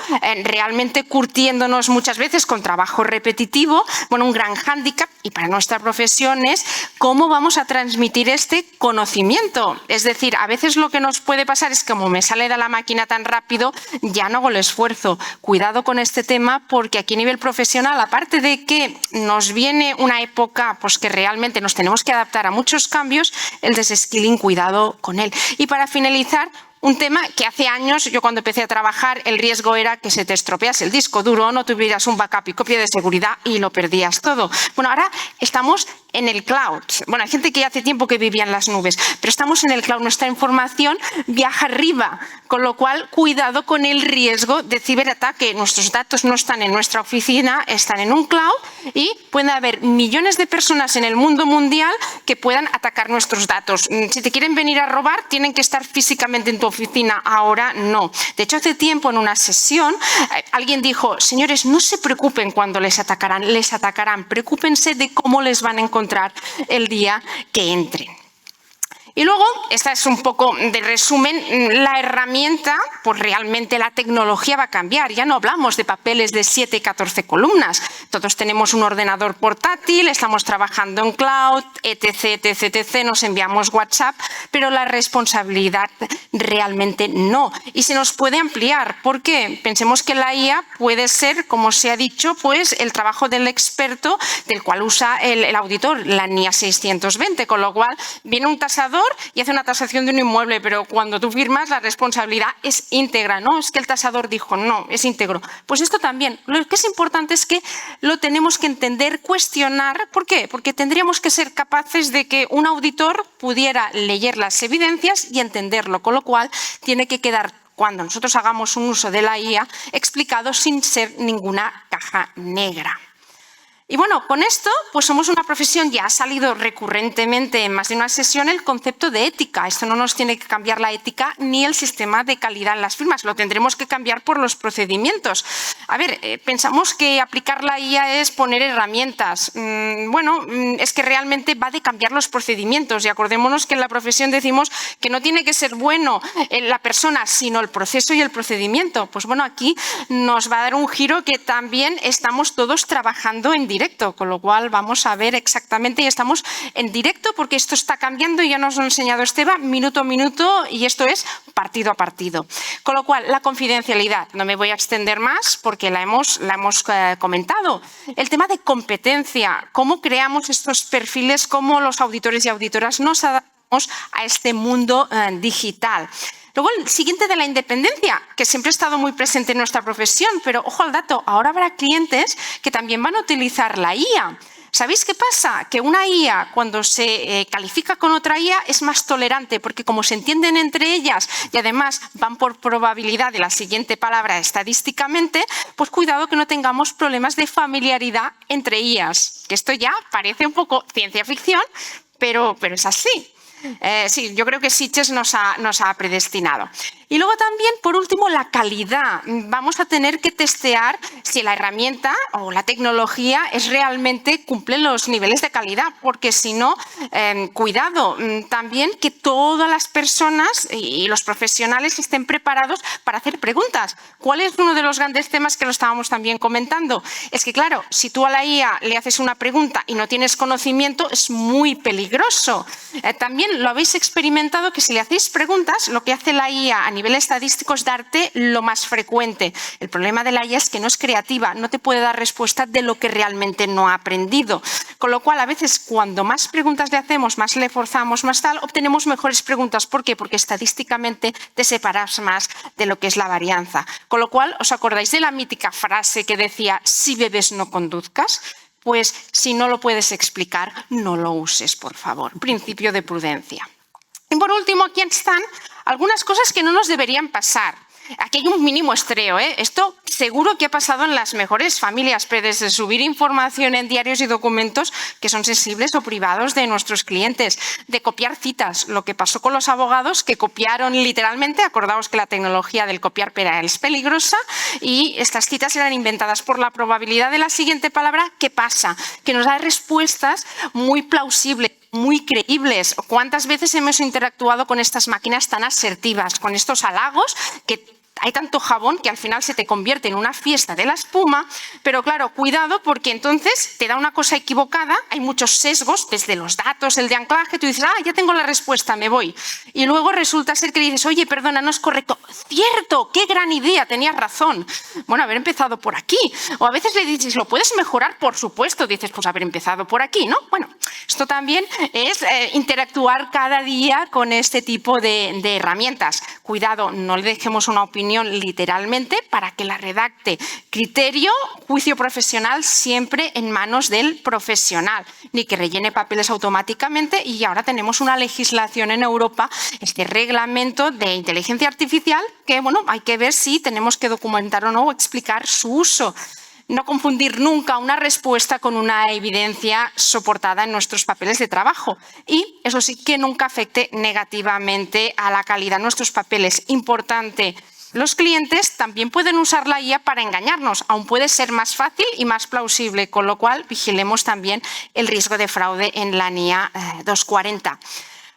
realmente curtiéndonos muchas veces con trabajo repetitivo. Bueno, un gran hándicap y para nuestra profesión es cómo vamos a transmitir este conocimiento. Es decir, a veces lo que nos puede pasar es que como me sale de la máquina tan rápido, ya no hago el esfuerzo. Cuidado con este tema porque aquí a nivel profesional, aparte de que nos viene una época pues que realmente nos tenemos que adaptar a muchos cambios, el desskilling, cuidado con él. Y para finalizar, un tema que hace años, yo cuando empecé a trabajar, el riesgo era que se te estropease el disco duro, no tuvieras un backup y copia de seguridad y lo perdías todo. Bueno, ahora estamos en el cloud. Bueno, hay gente que hace tiempo que vivía en las nubes, pero estamos en el cloud. Nuestra información viaja arriba, con lo cual cuidado con el riesgo de ciberataque. Nuestros datos no están en nuestra oficina, están en un cloud y puede haber millones de personas en el mundo mundial que puedan atacar nuestros datos. Si te quieren venir a robar, tienen que estar físicamente en tu oficina, ahora no. De hecho, hace tiempo en una sesión alguien dijo, señores, no se preocupen cuando les atacarán, preocúpense de cómo les van a encontrar el día que entren. Y luego, esta es un poco de resumen, la herramienta, pues realmente la tecnología va a cambiar. Ya no hablamos de papeles de 7 y 14 columnas. Todos tenemos un ordenador portátil, estamos trabajando en cloud, etc., nos enviamos WhatsApp, pero la responsabilidad realmente no. Y se nos puede ampliar. ¿Por qué? Pensemos que la IA puede ser, como se ha dicho, pues el trabajo del experto del cual usa el auditor, la NIA 620, con lo cual viene un tasador y hace una tasación de un inmueble, pero cuando tú firmas la responsabilidad es íntegra, ¿no? Es que el tasador dijo, no, es íntegro. Pues esto también. Lo que es importante es que lo tenemos que entender, cuestionar. ¿Por qué? Porque tendríamos que ser capaces de que un auditor pudiera leer las evidencias y entenderlo, con lo cual tiene que quedar, cuando nosotros hagamos un uso de la IA, explicado sin ser ninguna caja negra. Y bueno, con esto pues somos una profesión, ya ha salido recurrentemente en más de una sesión el concepto de ética. Esto no nos tiene que cambiar la ética ni el sistema de calidad en las firmas, lo tendremos que cambiar por los procedimientos. A ver, pensamos que aplicar la IA es poner herramientas. Bueno, es que realmente va de cambiar los procedimientos y acordémonos que en la profesión decimos que no tiene que ser bueno la persona, sino el proceso y el procedimiento. Pues bueno, aquí nos va a dar un giro que también estamos todos trabajando en directo, con lo cual vamos a ver exactamente, y estamos en directo porque esto está cambiando y ya nos lo ha enseñado Esteban, minuto a minuto, y esto es partido a partido. Con lo cual, la confidencialidad, no me voy a extender más porque la hemos comentado. El tema de competencia, cómo creamos estos perfiles, cómo los auditores y auditoras nos adaptamos a este mundo digital. Luego, el siguiente de la independencia, que siempre ha estado muy presente en nuestra profesión, pero ojo al dato, ahora habrá clientes que también van a utilizar la IA. ¿Sabéis qué pasa? Que una IA, cuando se califica con otra IA, es más tolerante, porque como se entienden entre ellas y además van por probabilidad de la siguiente palabra estadísticamente, pues cuidado que no tengamos problemas de familiaridad entre IAs. Que esto ya parece un poco ciencia ficción, pero es así. Sí, yo creo que Sitges nos ha predestinado. Y luego también, por último, la calidad. Vamos a tener que testear si la herramienta o la tecnología realmente cumple los niveles de calidad, porque si no, cuidado, también que todas las personas y los profesionales estén preparados para hacer preguntas. ¿Cuál es uno de los grandes temas que lo estábamos también comentando? Es que, claro, si tú a la IA le haces una pregunta y no tienes conocimiento, es muy peligroso. También lo habéis experimentado, que si le hacéis preguntas, lo que hace la IA a nivel estadístico es darte lo más frecuente. El problema de la IA es que no es creativa, no te puede dar respuesta de lo que realmente no ha aprendido. Con lo cual, a veces, cuando más preguntas le hacemos, más le forzamos, más tal, obtenemos mejores preguntas. ¿Por qué? Porque estadísticamente te separas más de lo que es la varianza. Con lo cual, ¿os acordáis de la mítica frase que decía, si bebes no conduzcas? Pues si no lo puedes explicar, no lo uses, por favor. Principio de prudencia. Y por último, aquí están algunas cosas que no nos deberían pasar. Aquí hay un mínimo estreo, ¿eh? Esto seguro que ha pasado en las mejores familias, pero desde subir información en diarios y documentos que son sensibles o privados de nuestros clientes, de copiar citas, lo que pasó con los abogados que copiaron literalmente, acordaos que la tecnología del copiar pera es peligrosa y estas citas eran inventadas por la probabilidad de la siguiente palabra. ¿Qué pasa? Que nos da respuestas muy plausibles, muy creíbles. ¿Cuántas veces hemos interactuado con estas máquinas tan asertivas, con estos halagos que hay tanto jabón que al final se te convierte en una fiesta de la espuma? Pero claro, cuidado, porque entonces te da una cosa equivocada, hay muchos sesgos desde los datos, el de anclaje, tú dices, ya tengo la respuesta, me voy. Y luego resulta ser que dices, oye, perdona, no es correcto. Cierto, qué gran idea, tenías razón. Bueno, haber empezado por aquí. O a veces le dices, ¿lo puedes mejorar? Por supuesto, dices, pues haber empezado por aquí, ¿no? Bueno, esto también es interactuar cada día con este tipo de herramientas. Cuidado, no le dejemos una opinión literalmente para que la redacte. Criterio, juicio profesional siempre en manos del profesional, ni que rellene papeles automáticamente. Y ahora tenemos una legislación en Europa, este reglamento de inteligencia artificial, que bueno, hay que ver si tenemos que documentar o no o explicar su uso. No confundir nunca una respuesta con una evidencia soportada en nuestros papeles de trabajo. Y eso sí, que nunca afecte negativamente a la calidad de nuestros papeles. Importante. Los clientes también pueden usar la IA para engañarnos, aún puede ser más fácil y más plausible, con lo cual vigilemos también el riesgo de fraude en la NIA 240.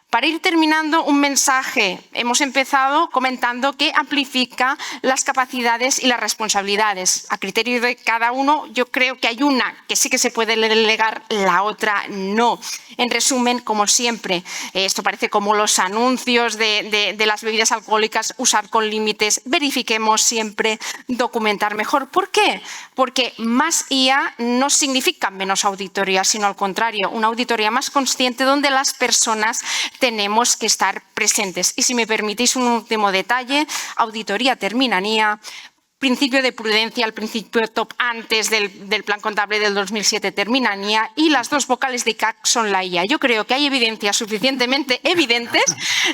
Para ir terminando, un mensaje. Hemos empezado comentando que amplifica las capacidades y las responsabilidades. A criterio de cada uno, yo creo que hay una que sí que se puede delegar, la otra no. En resumen, como siempre, esto parece como los anuncios de las bebidas alcohólicas, usar con límites, verifiquemos siempre, documentar mejor. ¿Por qué? Porque más IA no significa menos auditoría, sino al contrario, una auditoría más consciente donde las personas tenemos que estar presentes. Y si me permitís un último detalle, auditoría termina en IA, principio de prudencia, el principio top antes del plan contable del 2007 termina en IA y las dos vocales de ICAC son la IA. Yo creo que hay evidencias suficientemente evidentes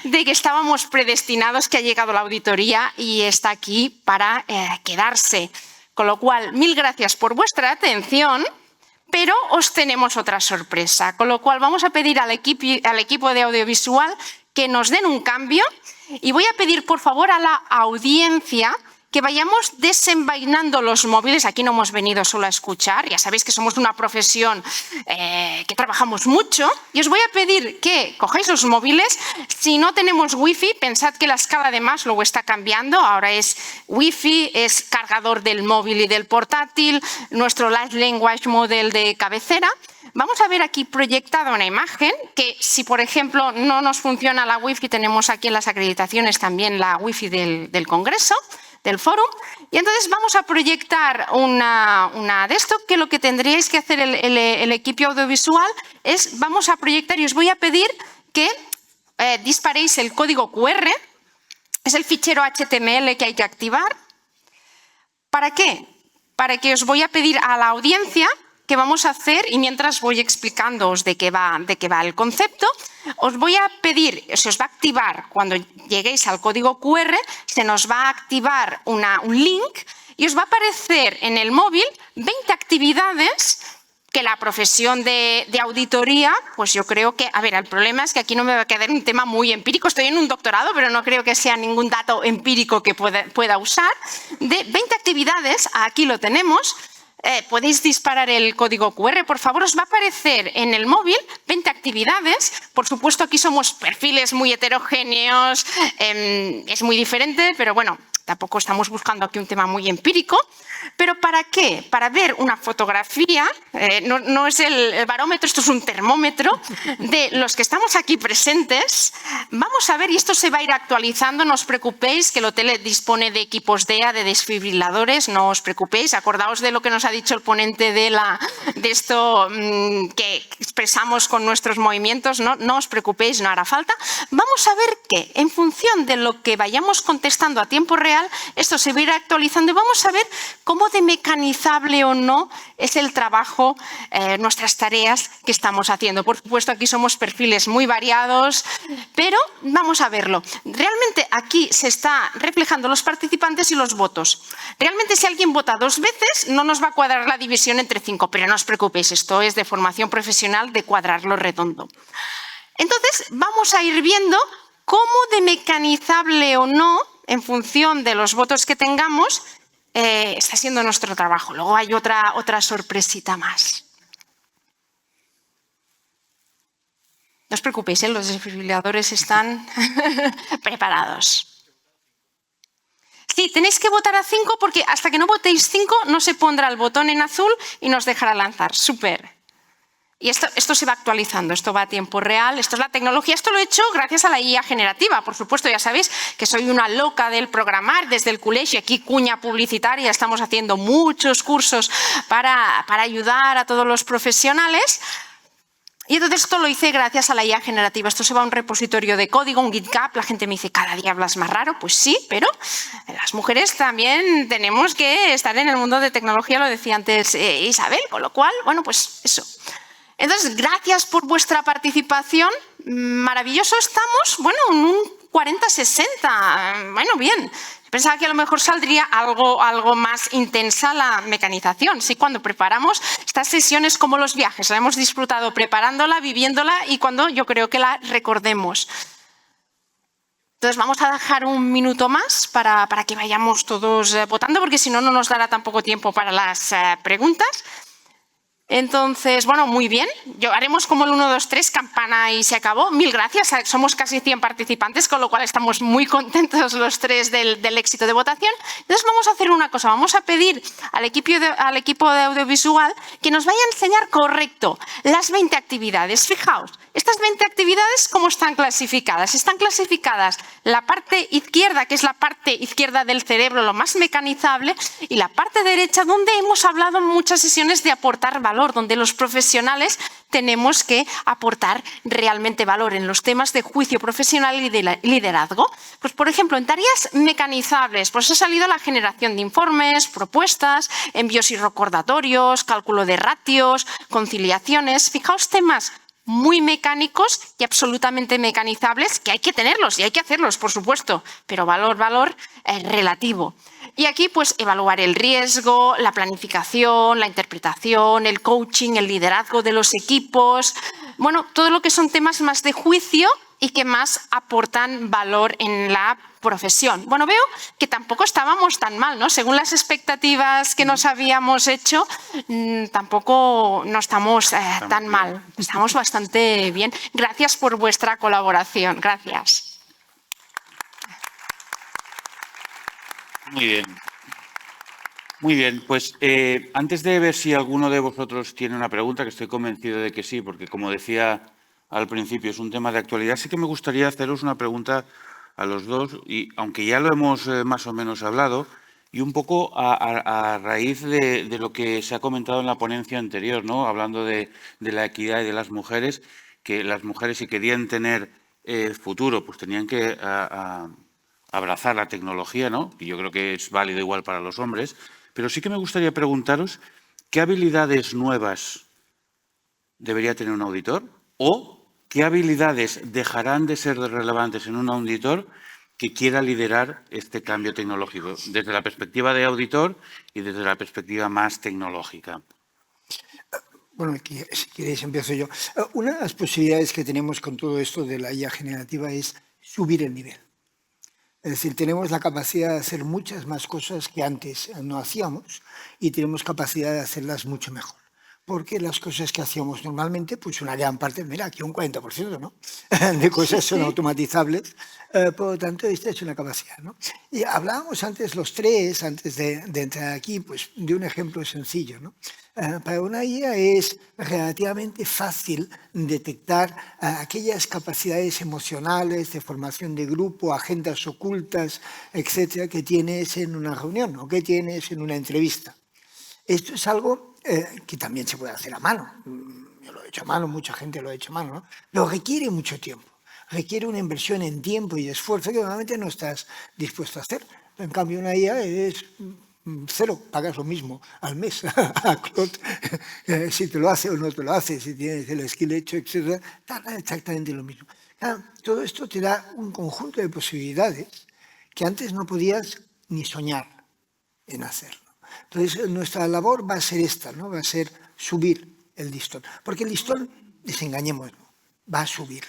de que estábamos predestinados, que ha llegado la auditoría y está aquí para quedarse. Con lo cual, mil gracias por vuestra atención. pero os tenemos otra sorpresa, con lo cual vamos a pedir al equipo de audiovisual que nos den un cambio y voy a pedir por favor a la audiencia que vayamos desenvainando los móviles. Aquí no hemos venido solo a escuchar, ya sabéis que somos una profesión que trabajamos mucho, y os voy a pedir que cojáis los móviles. Si no tenemos wifi, pensad que la escala de Maslow está cambiando, ahora es wifi, es cargador del móvil y del portátil, nuestro Large Language Model de cabecera. Vamos a ver aquí proyectada una imagen que, si por ejemplo no nos funciona la wifi, tenemos aquí en las acreditaciones también la wifi del Congreso, del foro, y entonces vamos a proyectar una de esto, que lo que tendríais que hacer el equipo audiovisual es, vamos a proyectar y os voy a pedir que disparéis el código QR, es el fichero HTML que hay que activar. ¿Para qué? Para que os voy a pedir a la audiencia que vamos a hacer, y mientras voy explicándoos de qué va el concepto, os voy a pedir, se os va a activar cuando lleguéis al código QR, se nos va a activar un link y os va a aparecer en el móvil 20 actividades que la profesión de auditoría, pues yo creo que, a ver, el problema es que aquí no me va a quedar un tema muy empírico, estoy en un doctorado, pero no creo que sea ningún dato empírico que pueda usar, de 20 actividades, aquí lo tenemos. Podéis disparar el código QR, por favor, os va a aparecer en el móvil 20 actividades. Por supuesto, aquí somos perfiles muy heterogéneos, es muy diferente, pero bueno, tampoco estamos buscando aquí un tema muy empírico. ¿Pero para qué? Para ver una fotografía, no es el barómetro, esto es un termómetro de los que estamos aquí presentes. Vamos a ver, y esto se va a ir actualizando, no os preocupéis, que el hotel dispone de equipos DEA, de desfibriladores, no os preocupéis, acordaos de lo que nos ha dicho el ponente de esto que expresamos con nuestros movimientos, no os preocupéis, no hará falta. Vamos a ver que en función de lo que vayamos contestando a tiempo real, esto se va a ir actualizando y vamos a ver cómo de mecanizable o no es el trabajo, nuestras tareas que estamos haciendo. Por supuesto, aquí somos perfiles muy variados, pero vamos a verlo. Realmente aquí se está reflejando los participantes y los votos. Realmente si alguien vota 2 veces, no nos va a cuadrar la división entre 5, pero no os preocupéis, esto es de formación profesional de cuadrarlo redondo. Entonces, vamos a ir viendo cómo de mecanizable o no, en función de los votos que tengamos, está siendo nuestro trabajo. Luego hay otra sorpresita más. No os preocupéis, los desfibriladores están preparados. Sí, tenéis que votar a 5 porque hasta que no votéis 5 no se pondrá el botón en azul y nos dejará lanzar. Súper. Y esto se va actualizando, esto va a tiempo real, esto es la tecnología, esto lo he hecho gracias a la IA generativa. Por supuesto, ya sabéis que soy una loca del programar desde el colegio, aquí cuña publicitaria, estamos haciendo muchos cursos para ayudar a todos los profesionales. Y entonces esto lo hice gracias a la IA generativa. Esto se va a un repositorio de código, un GitHub. La gente me dice, cada día hablas más raro. Pues sí, pero las mujeres también tenemos que estar en el mundo de tecnología, lo decía antes Isabel, con lo cual, bueno, pues eso. Entonces, gracias por vuestra participación. Maravilloso estamos, bueno, en un 40-60. Bueno, bien. Pensaba que a lo mejor saldría algo más intensa la mecanización. Sí, cuando preparamos estas sesiones como los viajes, la hemos disfrutado preparándola, viviéndola y cuando yo creo que la recordemos. Entonces vamos a dejar un minuto más para que vayamos todos votando, porque si no, no nos dará tampoco tiempo para las preguntas. Entonces, bueno, muy bien. Haremos como el 1, 2, 3, campana y se acabó. Mil gracias. Somos casi 100 participantes, con lo cual estamos muy contentos los 3 del éxito de votación. Entonces vamos a hacer una cosa. Vamos a pedir al equipo de audiovisual que nos vaya a enseñar correcto las 20 actividades. Fijaos, estas 20 actividades, ¿cómo están clasificadas? Están clasificadas la parte izquierda, que es la parte izquierda del cerebro, lo más mecanizable, y la parte derecha, donde hemos hablado en muchas sesiones de aportar valor, donde los profesionales tenemos que aportar realmente valor en los temas de juicio profesional y de liderazgo. Pues, por ejemplo, en tareas mecanizables, pues ha salido la generación de informes, propuestas, envíos y recordatorios, cálculo de ratios, conciliaciones. Fijaos, temas muy mecánicos y absolutamente mecanizables, que hay que tenerlos y hay que hacerlos, por supuesto, pero valor relativo. Y aquí, pues, evaluar el riesgo, la planificación, la interpretación, el coaching, el liderazgo de los equipos. Bueno, todo lo que son temas más de juicio y que más aportan valor en la profesión. Bueno, veo que tampoco estábamos tan mal, ¿no? Según las expectativas que nos habíamos hecho, tampoco no estamos tan mal. Estamos bastante bien. Gracias por vuestra colaboración. Gracias. Muy bien. Muy bien, pues antes de ver si alguno de vosotros tiene una pregunta, que estoy convencido de que sí, porque como decía al principio es un tema de actualidad, sí que me gustaría haceros una pregunta a los dos, y aunque ya lo hemos más o menos hablado, y un poco a raíz de lo que se ha comentado en la ponencia anterior, ¿no? Hablando de la equidad y de las mujeres, que las mujeres si querían tener futuro, pues tenían que abrazar la tecnología, ¿no? Y yo creo que es válido igual para los hombres, pero sí que me gustaría preguntaros qué habilidades nuevas debería tener un auditor o qué habilidades dejarán de ser relevantes en un auditor que quiera liderar este cambio tecnológico, desde la perspectiva de auditor y desde la perspectiva más tecnológica. Bueno, si queréis empiezo yo. Una de las posibilidades que tenemos con todo esto de la IA generativa es subir el nivel. Es decir, tenemos la capacidad de hacer muchas más cosas que antes no hacíamos y tenemos capacidad de hacerlas mucho mejor. Porque las cosas que hacíamos normalmente, pues una gran parte, mira, aquí un 40%, ¿no? De cosas son automatizables. Por lo tanto, esta es una capacidad, ¿no? Y hablábamos antes los tres, antes de entrar aquí, pues de un ejemplo sencillo, ¿no? Para una IA es relativamente fácil detectar aquellas capacidades emocionales de formación de grupo, agendas ocultas, etcétera, que tienes en una reunión o que tienes en una entrevista. Esto es algo que también se puede hacer a mano. Yo lo he hecho a mano, mucha gente lo ha hecho a mano, ¿no? Pero requiere mucho tiempo. Requiere una inversión en tiempo y esfuerzo que normalmente no estás dispuesto a hacer. En cambio, una IA es cero, pagas lo mismo al mes a Claude, si te lo hace o no te lo hace, si tienes el skill hecho, etc. Tarda exactamente lo mismo. Claro, todo esto te da un conjunto de posibilidades que antes no podías ni soñar en hacerlo. Entonces, nuestra labor va a ser esta, ¿no? Va a ser subir el listón. Porque el listón, desengañémonos, va a subir.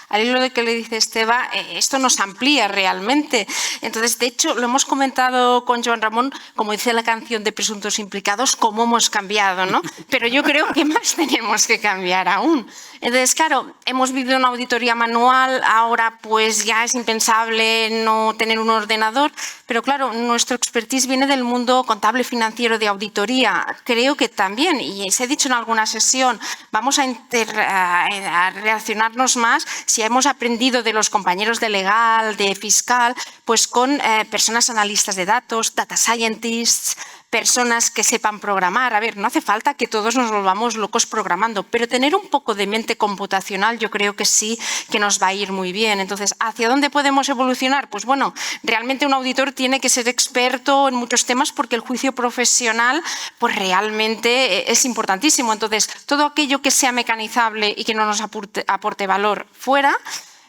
Al hilo de que le dice Esteba, esto nos amplía realmente. Entonces, de hecho, lo hemos comentado con Joan Ramón, como dice la canción de Presuntos Implicados, cómo hemos cambiado, ¿no? Pero yo creo que más tenemos que cambiar aún. Entonces, claro, hemos vivido una auditoría manual, ahora pues ya es impensable no tener un ordenador, pero claro, nuestro expertise viene del mundo contable, financiero, de auditoría. Creo que también, y se ha dicho en alguna sesión, vamos a relacionarnos más si hemos aprendido de los compañeros de legal, de fiscal, pues con personas analistas de datos, data scientists, personas que sepan programar. A ver, no hace falta que todos nos volvamos locos programando, pero tener un poco de mente computacional yo creo que sí que nos va a ir muy bien. Entonces, ¿hacia dónde podemos evolucionar? Pues bueno, realmente un auditor tiene que ser experto en muchos temas porque el juicio profesional pues realmente es importantísimo. Entonces, todo aquello que sea mecanizable y que no nos aporte valor fuera.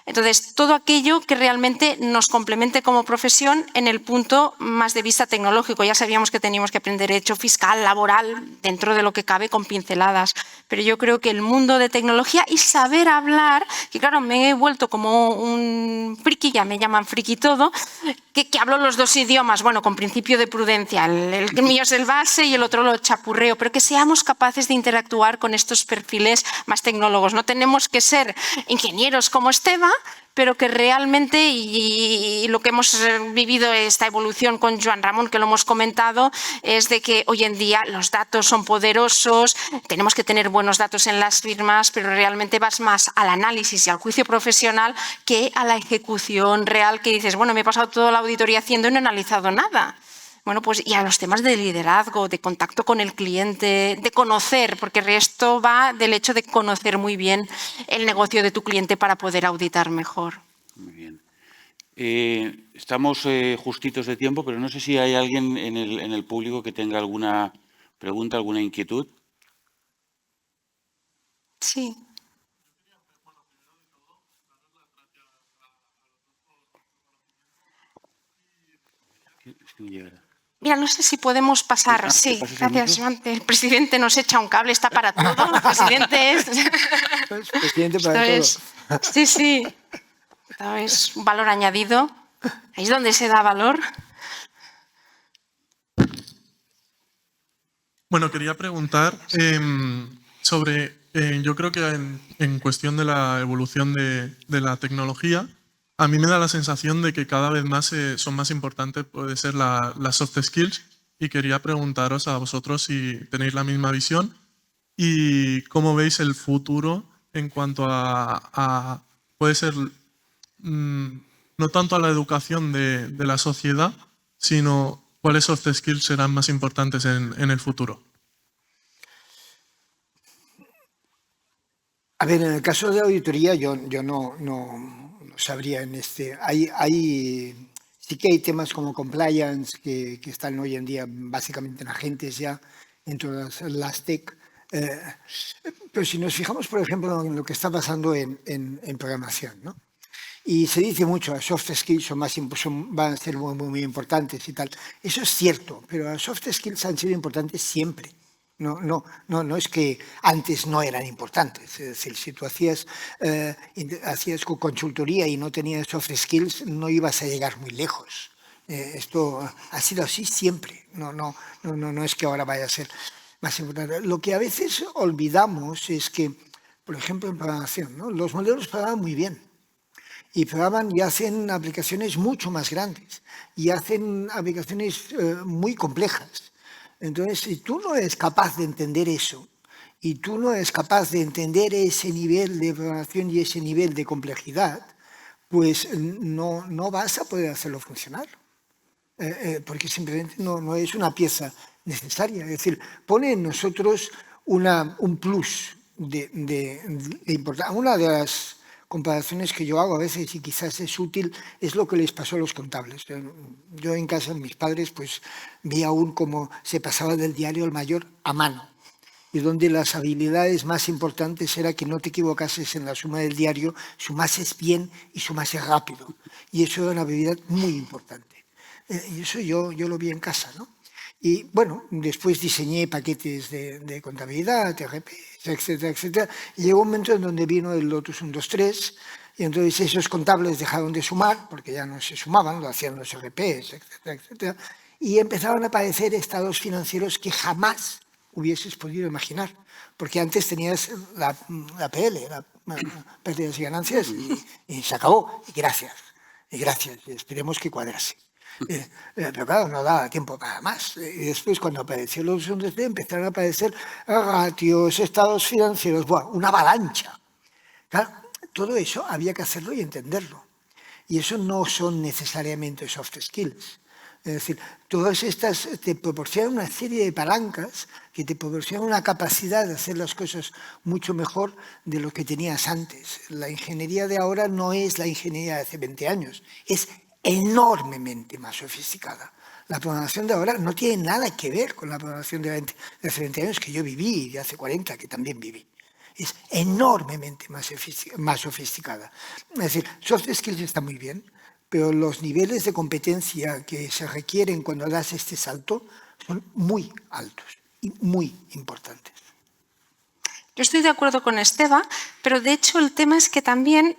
Entonces, todo aquello que realmente nos complemente como profesión en el punto más de vista tecnológico. Ya sabíamos que teníamos que aprender derecho fiscal, laboral, dentro de lo que cabe con pinceladas. Pero yo creo que el mundo de tecnología y saber hablar, que claro, me he vuelto como un friki, ya me llaman friki todo, que hablo los dos idiomas, bueno, con principio de prudencia. El mío es el base y el otro lo chapurreo, pero que seamos capaces de interactuar con estos perfiles más tecnólogos. No tenemos que ser ingenieros como Esteba, pero que realmente, y lo que hemos vivido esta evolución con Joan Ramón, que lo hemos comentado, es de que hoy en día los datos son poderosos, tenemos que tener buenos datos en las firmas, pero realmente vas más al análisis y al juicio profesional que a la ejecución real, que dices, bueno, me he pasado toda la auditoría haciendo y no he analizado nada. Bueno, pues y a los temas de liderazgo, de contacto con el cliente, de conocer, porque esto va del hecho de conocer muy bien el negocio de tu cliente para poder auditar mejor. Muy bien. Estamos justitos de tiempo, pero no sé si hay alguien en el público que tenga alguna pregunta, alguna inquietud. Sí. Es que no llegará. Mira, no sé si podemos pasar. Sí, gracias, Joante. El presidente nos echa un cable, está para todo. El presidente es... Presidente para Esto todo. sí, sí. Esto es un valor añadido. Ahí es donde se da valor. Bueno, quería preguntar sobre, yo creo que en cuestión de la evolución de la tecnología, a mí me da la sensación de que cada vez más son más importantes, puede ser las soft skills, y quería preguntaros a vosotros si tenéis la misma visión y cómo veis el futuro en cuanto a puede ser, no tanto a la educación de la sociedad, sino cuáles soft skills serán más importantes en el futuro. A ver, en el caso de auditoría yo no sabría en este. Sí que hay temas como compliance que están hoy en día básicamente en agentes ya, en todas las TEC. Pero si nos fijamos, por ejemplo, en lo que está pasando en programación, ¿no? Y se dice mucho, las soft skills van a ser muy importantes y tal. Eso es cierto, pero las soft skills han sido importantes siempre. No es que antes no eran importantes. Es decir, si tú hacías consultoría y no tenías soft skills, no ibas a llegar muy lejos. Esto ha sido así siempre. No es que ahora vaya a ser más importante. Lo que a veces olvidamos es que, por ejemplo, en programación, ¿no? Los modelos programan muy bien. Y programan y hacen aplicaciones mucho más grandes. Y hacen aplicaciones muy complejas. Entonces, si tú no eres capaz de entender eso, y tú no eres capaz de entender ese nivel de programación y ese nivel de complejidad, pues no vas a poder hacerlo funcionar. Porque simplemente no es una pieza necesaria. Es decir, pone en nosotros un plus de importancia. Una de las comparaciones que yo hago a veces, y quizás es útil, es lo que les pasó a los contables. Yo en casa de mis padres pues vi aún cómo se pasaba del diario al mayor a mano, y donde las habilidades más importantes era que no te equivocases en la suma del diario, sumases bien y sumases rápido. Y eso era una habilidad muy importante. Y eso yo lo vi en casa, ¿no? Y bueno, después diseñé paquetes de contabilidad, TRP, etcétera, etcétera. Y llegó un momento en donde vino el Lotus 1, 2, 3, y entonces esos contables dejaron de sumar, porque ya no se sumaban, lo hacían los RPs, etcétera, etcétera. Y empezaron a aparecer estados financieros que jamás hubieses podido imaginar. Porque antes tenías la PL, la pérdidas y ganancias, y se acabó. Y gracias. Y esperemos que cuadrase. Pero claro, no daba tiempo para más. Y después, cuando apareció los UNDC, empezaron a aparecer ratios, estados financieros, ¡buah! Una avalancha. Claro, todo eso había que hacerlo y entenderlo. Y eso no son necesariamente soft skills. Es decir, todas estas te proporcionan una serie de palancas que te proporcionan una capacidad de hacer las cosas mucho mejor de lo que tenías antes. La ingeniería de ahora no es la ingeniería de hace 20 años, es enormemente más sofisticada. La programación de ahora no tiene nada que ver con la programación de hace 20 años que yo viví y de hace 40 que también viví. Es enormemente más sofisticada. Es decir, soft skills está muy bien, pero los niveles de competencia que se requieren cuando das este salto son muy altos y muy importantes. Yo estoy de acuerdo con Esteba, pero de hecho el tema es que también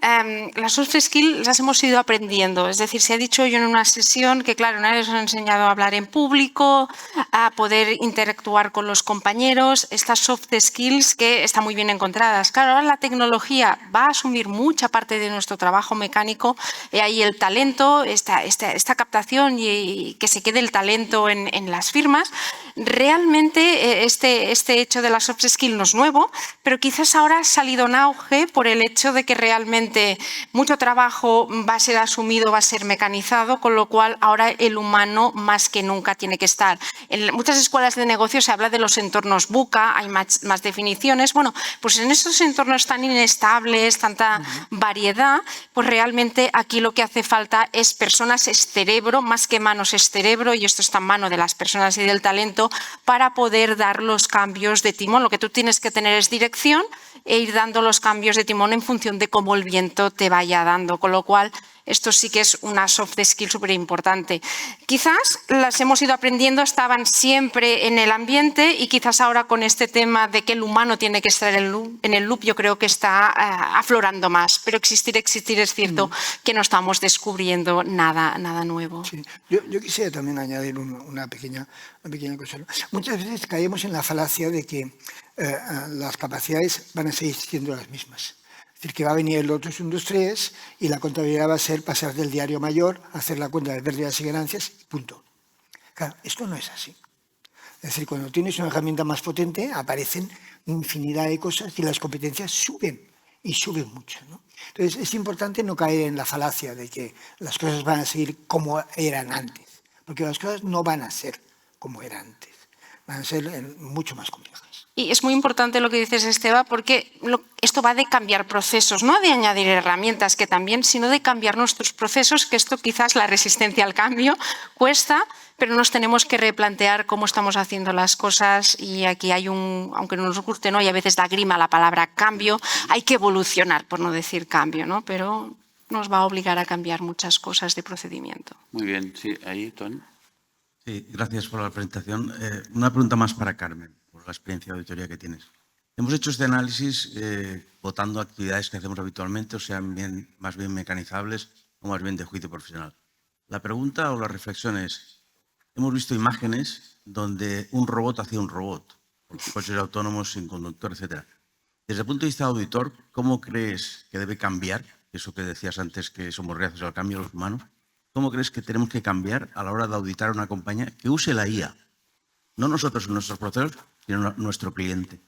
las soft skills las hemos ido aprendiendo. Es decir, se ha dicho yo en una sesión que, claro, nadie nos ha enseñado a hablar en público, a poder interactuar con los compañeros, estas soft skills que están muy bien encontradas. Claro, ahora la tecnología va a asumir mucha parte de nuestro trabajo mecánico, ahí el talento, esta captación y que se quede el talento en las firmas. Realmente este hecho de las soft skills no es nuevo, pero quizás ahora ha salido en auge por el hecho de que realmente mucho trabajo va a ser asumido, va a ser mecanizado, con lo cual ahora el humano más que nunca tiene que estar. En muchas escuelas de negocio se habla de los entornos VUCA, hay más definiciones. Bueno, pues en estos entornos tan inestables, tanta variedad, pues realmente aquí lo que hace falta es personas, es cerebro, más que manos es cerebro, y esto está en mano de las personas y del talento para poder dar los cambios de timón. Lo que tú tienes que tener es dirección e ir dando los cambios de timón en función de cómo el viento te vaya dando, con lo cual Esto sí que es una soft skill súper importante. Quizás las hemos ido aprendiendo, estaban siempre en el ambiente y quizás ahora con este tema de que el humano tiene que estar en el loop, yo creo que está aflorando más. Pero existir es cierto que no estamos descubriendo nada nuevo. Sí. Yo quisiera también añadir una pequeña cosa. Muchas veces caemos en la falacia de que las capacidades van a seguir siendo las mismas. Es decir, que va a venir el Lotus 1, 2, 3 y la contabilidad va a ser pasar del diario mayor, hacer la cuenta de pérdidas y ganancias y punto. Claro, esto no es así. Es decir, cuando tienes una herramienta más potente, aparecen infinidad de cosas y las competencias suben, y suben mucho, ¿no? Entonces, es importante no caer en la falacia de que las cosas van a seguir como eran antes, porque las cosas no van a ser como eran antes, van a ser mucho más complejas. Y es muy importante lo que dices, Esteba, porque esto va de cambiar procesos, no de añadir herramientas, que también, sino de cambiar nuestros procesos, que esto quizás la resistencia al cambio cuesta, pero nos tenemos que replantear cómo estamos haciendo las cosas y aquí hay aunque no nos guste, ¿no? Y a veces da grima la palabra cambio, hay que evolucionar, por no decir cambio, ¿no? Pero nos va a obligar a cambiar muchas cosas de procedimiento. Muy bien, sí, ahí, Tony. Sí, gracias por la presentación. Una pregunta más para Carmen, por la experiencia de auditoría que tienes. Hemos hecho este análisis votando actividades que hacemos habitualmente, o sean más bien mecanizables o más bien de juicio profesional. La pregunta o la reflexión es, hemos visto imágenes donde un robot hacía un robot, coches autónomos sin conductor, etc. Desde el punto de vista de auditor, ¿cómo crees que debe cambiar? Eso que decías antes, que somos reacios al cambio los humanos. ¿Cómo crees que tenemos que cambiar a la hora de auditar una compañía que use la IA? No nosotros en nuestros procesos, sino nuestro cliente.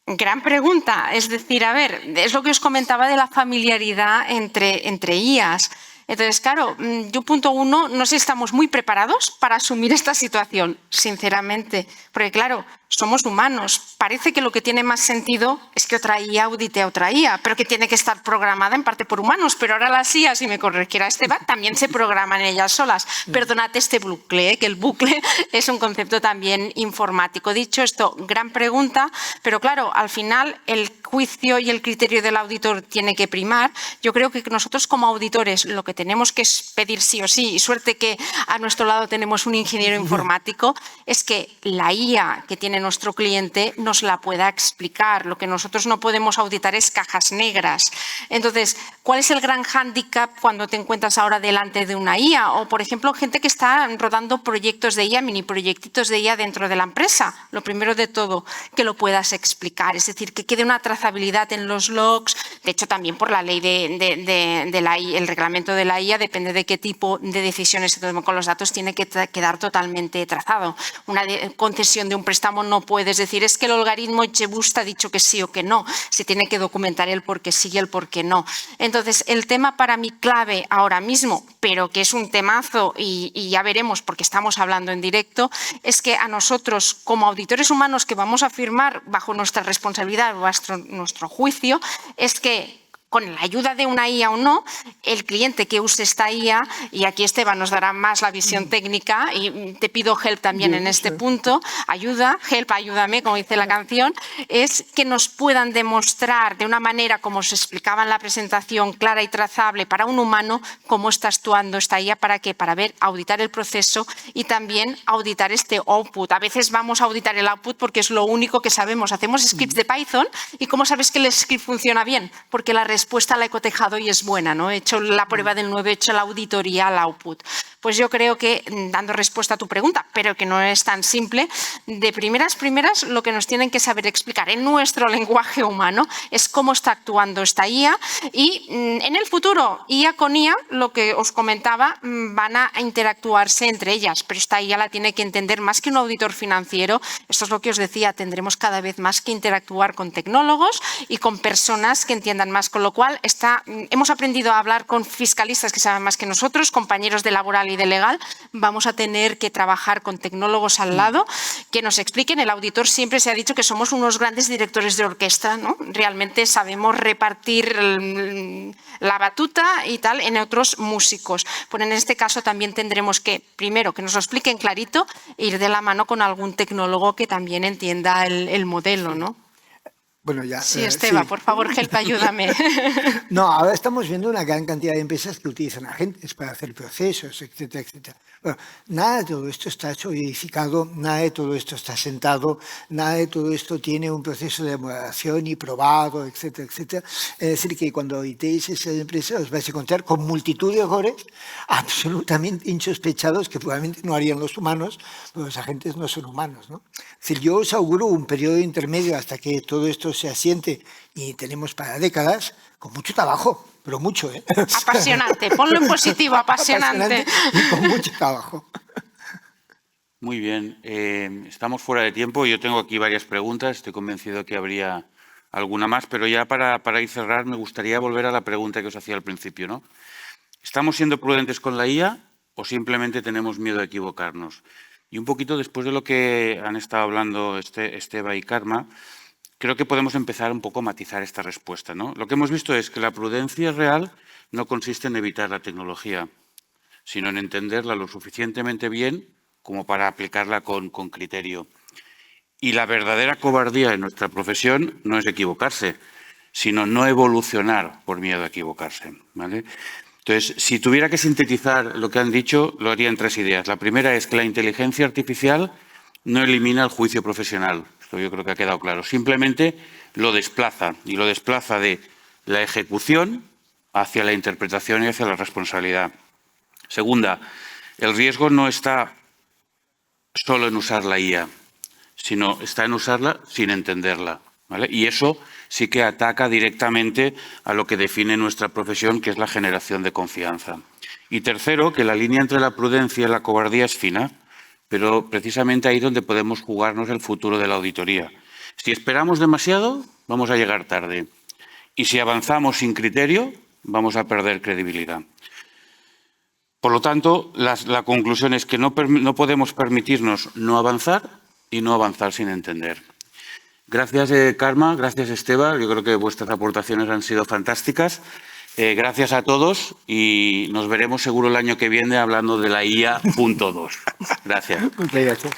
Gran pregunta. Es decir, a ver, es lo que os comentaba de la familiaridad entre IAs. Entonces, claro, yo punto uno, no sé si estamos muy preparados para asumir esta situación, sinceramente. Porque, claro, somos humanos. Parece que lo que tiene más sentido es que otra IA audite a otra IA, pero que tiene que estar programada en parte por humanos. Pero ahora las IA, si me corrigiera Esteban, también se programan ellas solas. Perdonad este bucle, que el bucle es un concepto también informático. Dicho esto, gran pregunta, pero claro, al final el juicio y el criterio del auditor tiene que primar. Yo creo que nosotros como auditores lo que tenemos que pedir sí o sí, y suerte que a nuestro lado tenemos un ingeniero informático, es que la IA que tiene nuestro cliente nos la pueda explicar. Lo que nosotros no podemos auditar es cajas negras. Entonces, ¿cuál es el gran hándicap cuando te encuentras ahora delante de una IA? O, por ejemplo, gente que está rodando proyectos de IA, mini proyectitos de IA dentro de la empresa. Lo primero de todo, que lo puedas explicar. Es decir, que quede una trazabilidad en los logs. De hecho, también por la ley de la IA, el reglamento de la IA, depende de qué tipo de decisiones se tomen con los datos, tiene que quedar totalmente trazado. Una concesión de un préstamo no puedes decir, es que el algoritmo Chebust ha dicho que sí o que no. Se tiene que documentar el por qué sí y el por qué no. Entonces, el tema para mí clave ahora mismo, pero que es un temazo y ya veremos porque estamos hablando en directo, es que a nosotros como auditores humanos que vamos a firmar bajo nuestra responsabilidad, nuestro juicio, es que con la ayuda de una IA o no, el cliente que use esta IA, y aquí Esteban nos dará más la visión técnica, y te pido help también en este punto, ayúdame, como dice la canción, es que nos puedan demostrar de una manera, como se explicaba en la presentación, clara y trazable para un humano, cómo está actuando esta IA, ¿para qué? Para ver, auditar el proceso y también auditar este output. A veces vamos a auditar el output porque es lo único que sabemos. Hacemos scripts de Python y ¿cómo sabes que el script funciona bien? Porque la respuesta la he cotejado y es buena, ¿no? He hecho la prueba del 9, he hecho la auditoría al output. Pues yo creo que, dando respuesta a tu pregunta, pero que no es tan simple, de primeras, lo que nos tienen que saber explicar en nuestro lenguaje humano es cómo está actuando esta IA y en el futuro, IA con IA, lo que os comentaba, van a interactuarse entre ellas, pero esta IA la tiene que entender más que un auditor financiero. Esto es lo que os decía, tendremos cada vez más que interactuar con tecnólogos y con personas que entiendan más, con lo cual hemos aprendido a hablar con fiscalistas que saben más que nosotros, compañeros de laboral y de legal, vamos a tener que trabajar con tecnólogos al lado que nos expliquen. El auditor siempre se ha dicho que somos unos grandes directores de orquesta, ¿no? Realmente sabemos repartir la batuta y tal en otros músicos. Pues en este caso también tendremos que, primero, que nos lo expliquen clarito, ir de la mano con algún tecnólogo que también entienda el modelo, ¿no? Bueno, ya. Sí, Esteba, sí. por favor, Help, ayúdame. No, ahora estamos viendo una gran cantidad de empresas que utilizan agentes para hacer procesos, etcétera, etcétera. Bueno, nada de todo esto está solidificado, nada de todo esto está sentado, nada de todo esto tiene un proceso de elaboración y probado, etcétera, etcétera. Es decir, que cuando auditéis esas empresas os vais a encontrar con multitud de errores absolutamente insospechados que probablemente no harían los humanos, pero los agentes no son humanos, ¿no? Es decir, yo os auguro un periodo intermedio hasta que todo esto se asiente y tenemos para décadas con mucho trabajo, pero mucho, ¿eh? Apasionante, ponlo en positivo, apasionante. Y con mucho trabajo. Muy bien, estamos fuera de tiempo. Yo tengo aquí varias preguntas, estoy convencido que habría alguna más, pero ya para ir cerrar me gustaría volver a la pregunta que os hacía al principio, ¿no? ¿Estamos siendo prudentes con la IA o simplemente tenemos miedo a equivocarnos? Y un poquito después de lo que han estado hablando Esteba y Karma, creo que podemos empezar un poco a matizar esta respuesta, ¿no? Lo que hemos visto es que la prudencia real no consiste en evitar la tecnología, sino en entenderla lo suficientemente bien como para aplicarla con criterio. Y la verdadera cobardía en nuestra profesión no es equivocarse, sino no evolucionar por miedo a equivocarse, ¿vale? Entonces, si tuviera que sintetizar lo que han dicho, lo haría en 3 ideas. La primera es que la inteligencia artificial no elimina el juicio profesional. Esto yo creo que ha quedado claro. Simplemente lo desplaza, y lo desplaza de la ejecución hacia la interpretación y hacia la responsabilidad. Segunda, el riesgo no está solo en usar la IA, sino está en usarla sin entenderla, ¿vale? Y eso sí que ataca directamente a lo que define nuestra profesión, que es la generación de confianza. Y tercero, que la línea entre la prudencia y la cobardía es fina, pero precisamente ahí es donde podemos jugarnos el futuro de la auditoría. Si esperamos demasiado, vamos a llegar tarde. Y si avanzamos sin criterio, vamos a perder credibilidad. Por lo tanto, la conclusión es que no podemos permitirnos no avanzar y no avanzar sin entender. Gracias, Karma, gracias, Esteba. Yo creo que vuestras aportaciones han sido fantásticas. Gracias a todos y nos veremos seguro el año que viene hablando de la IA.2. Gracias. Muchas gracias.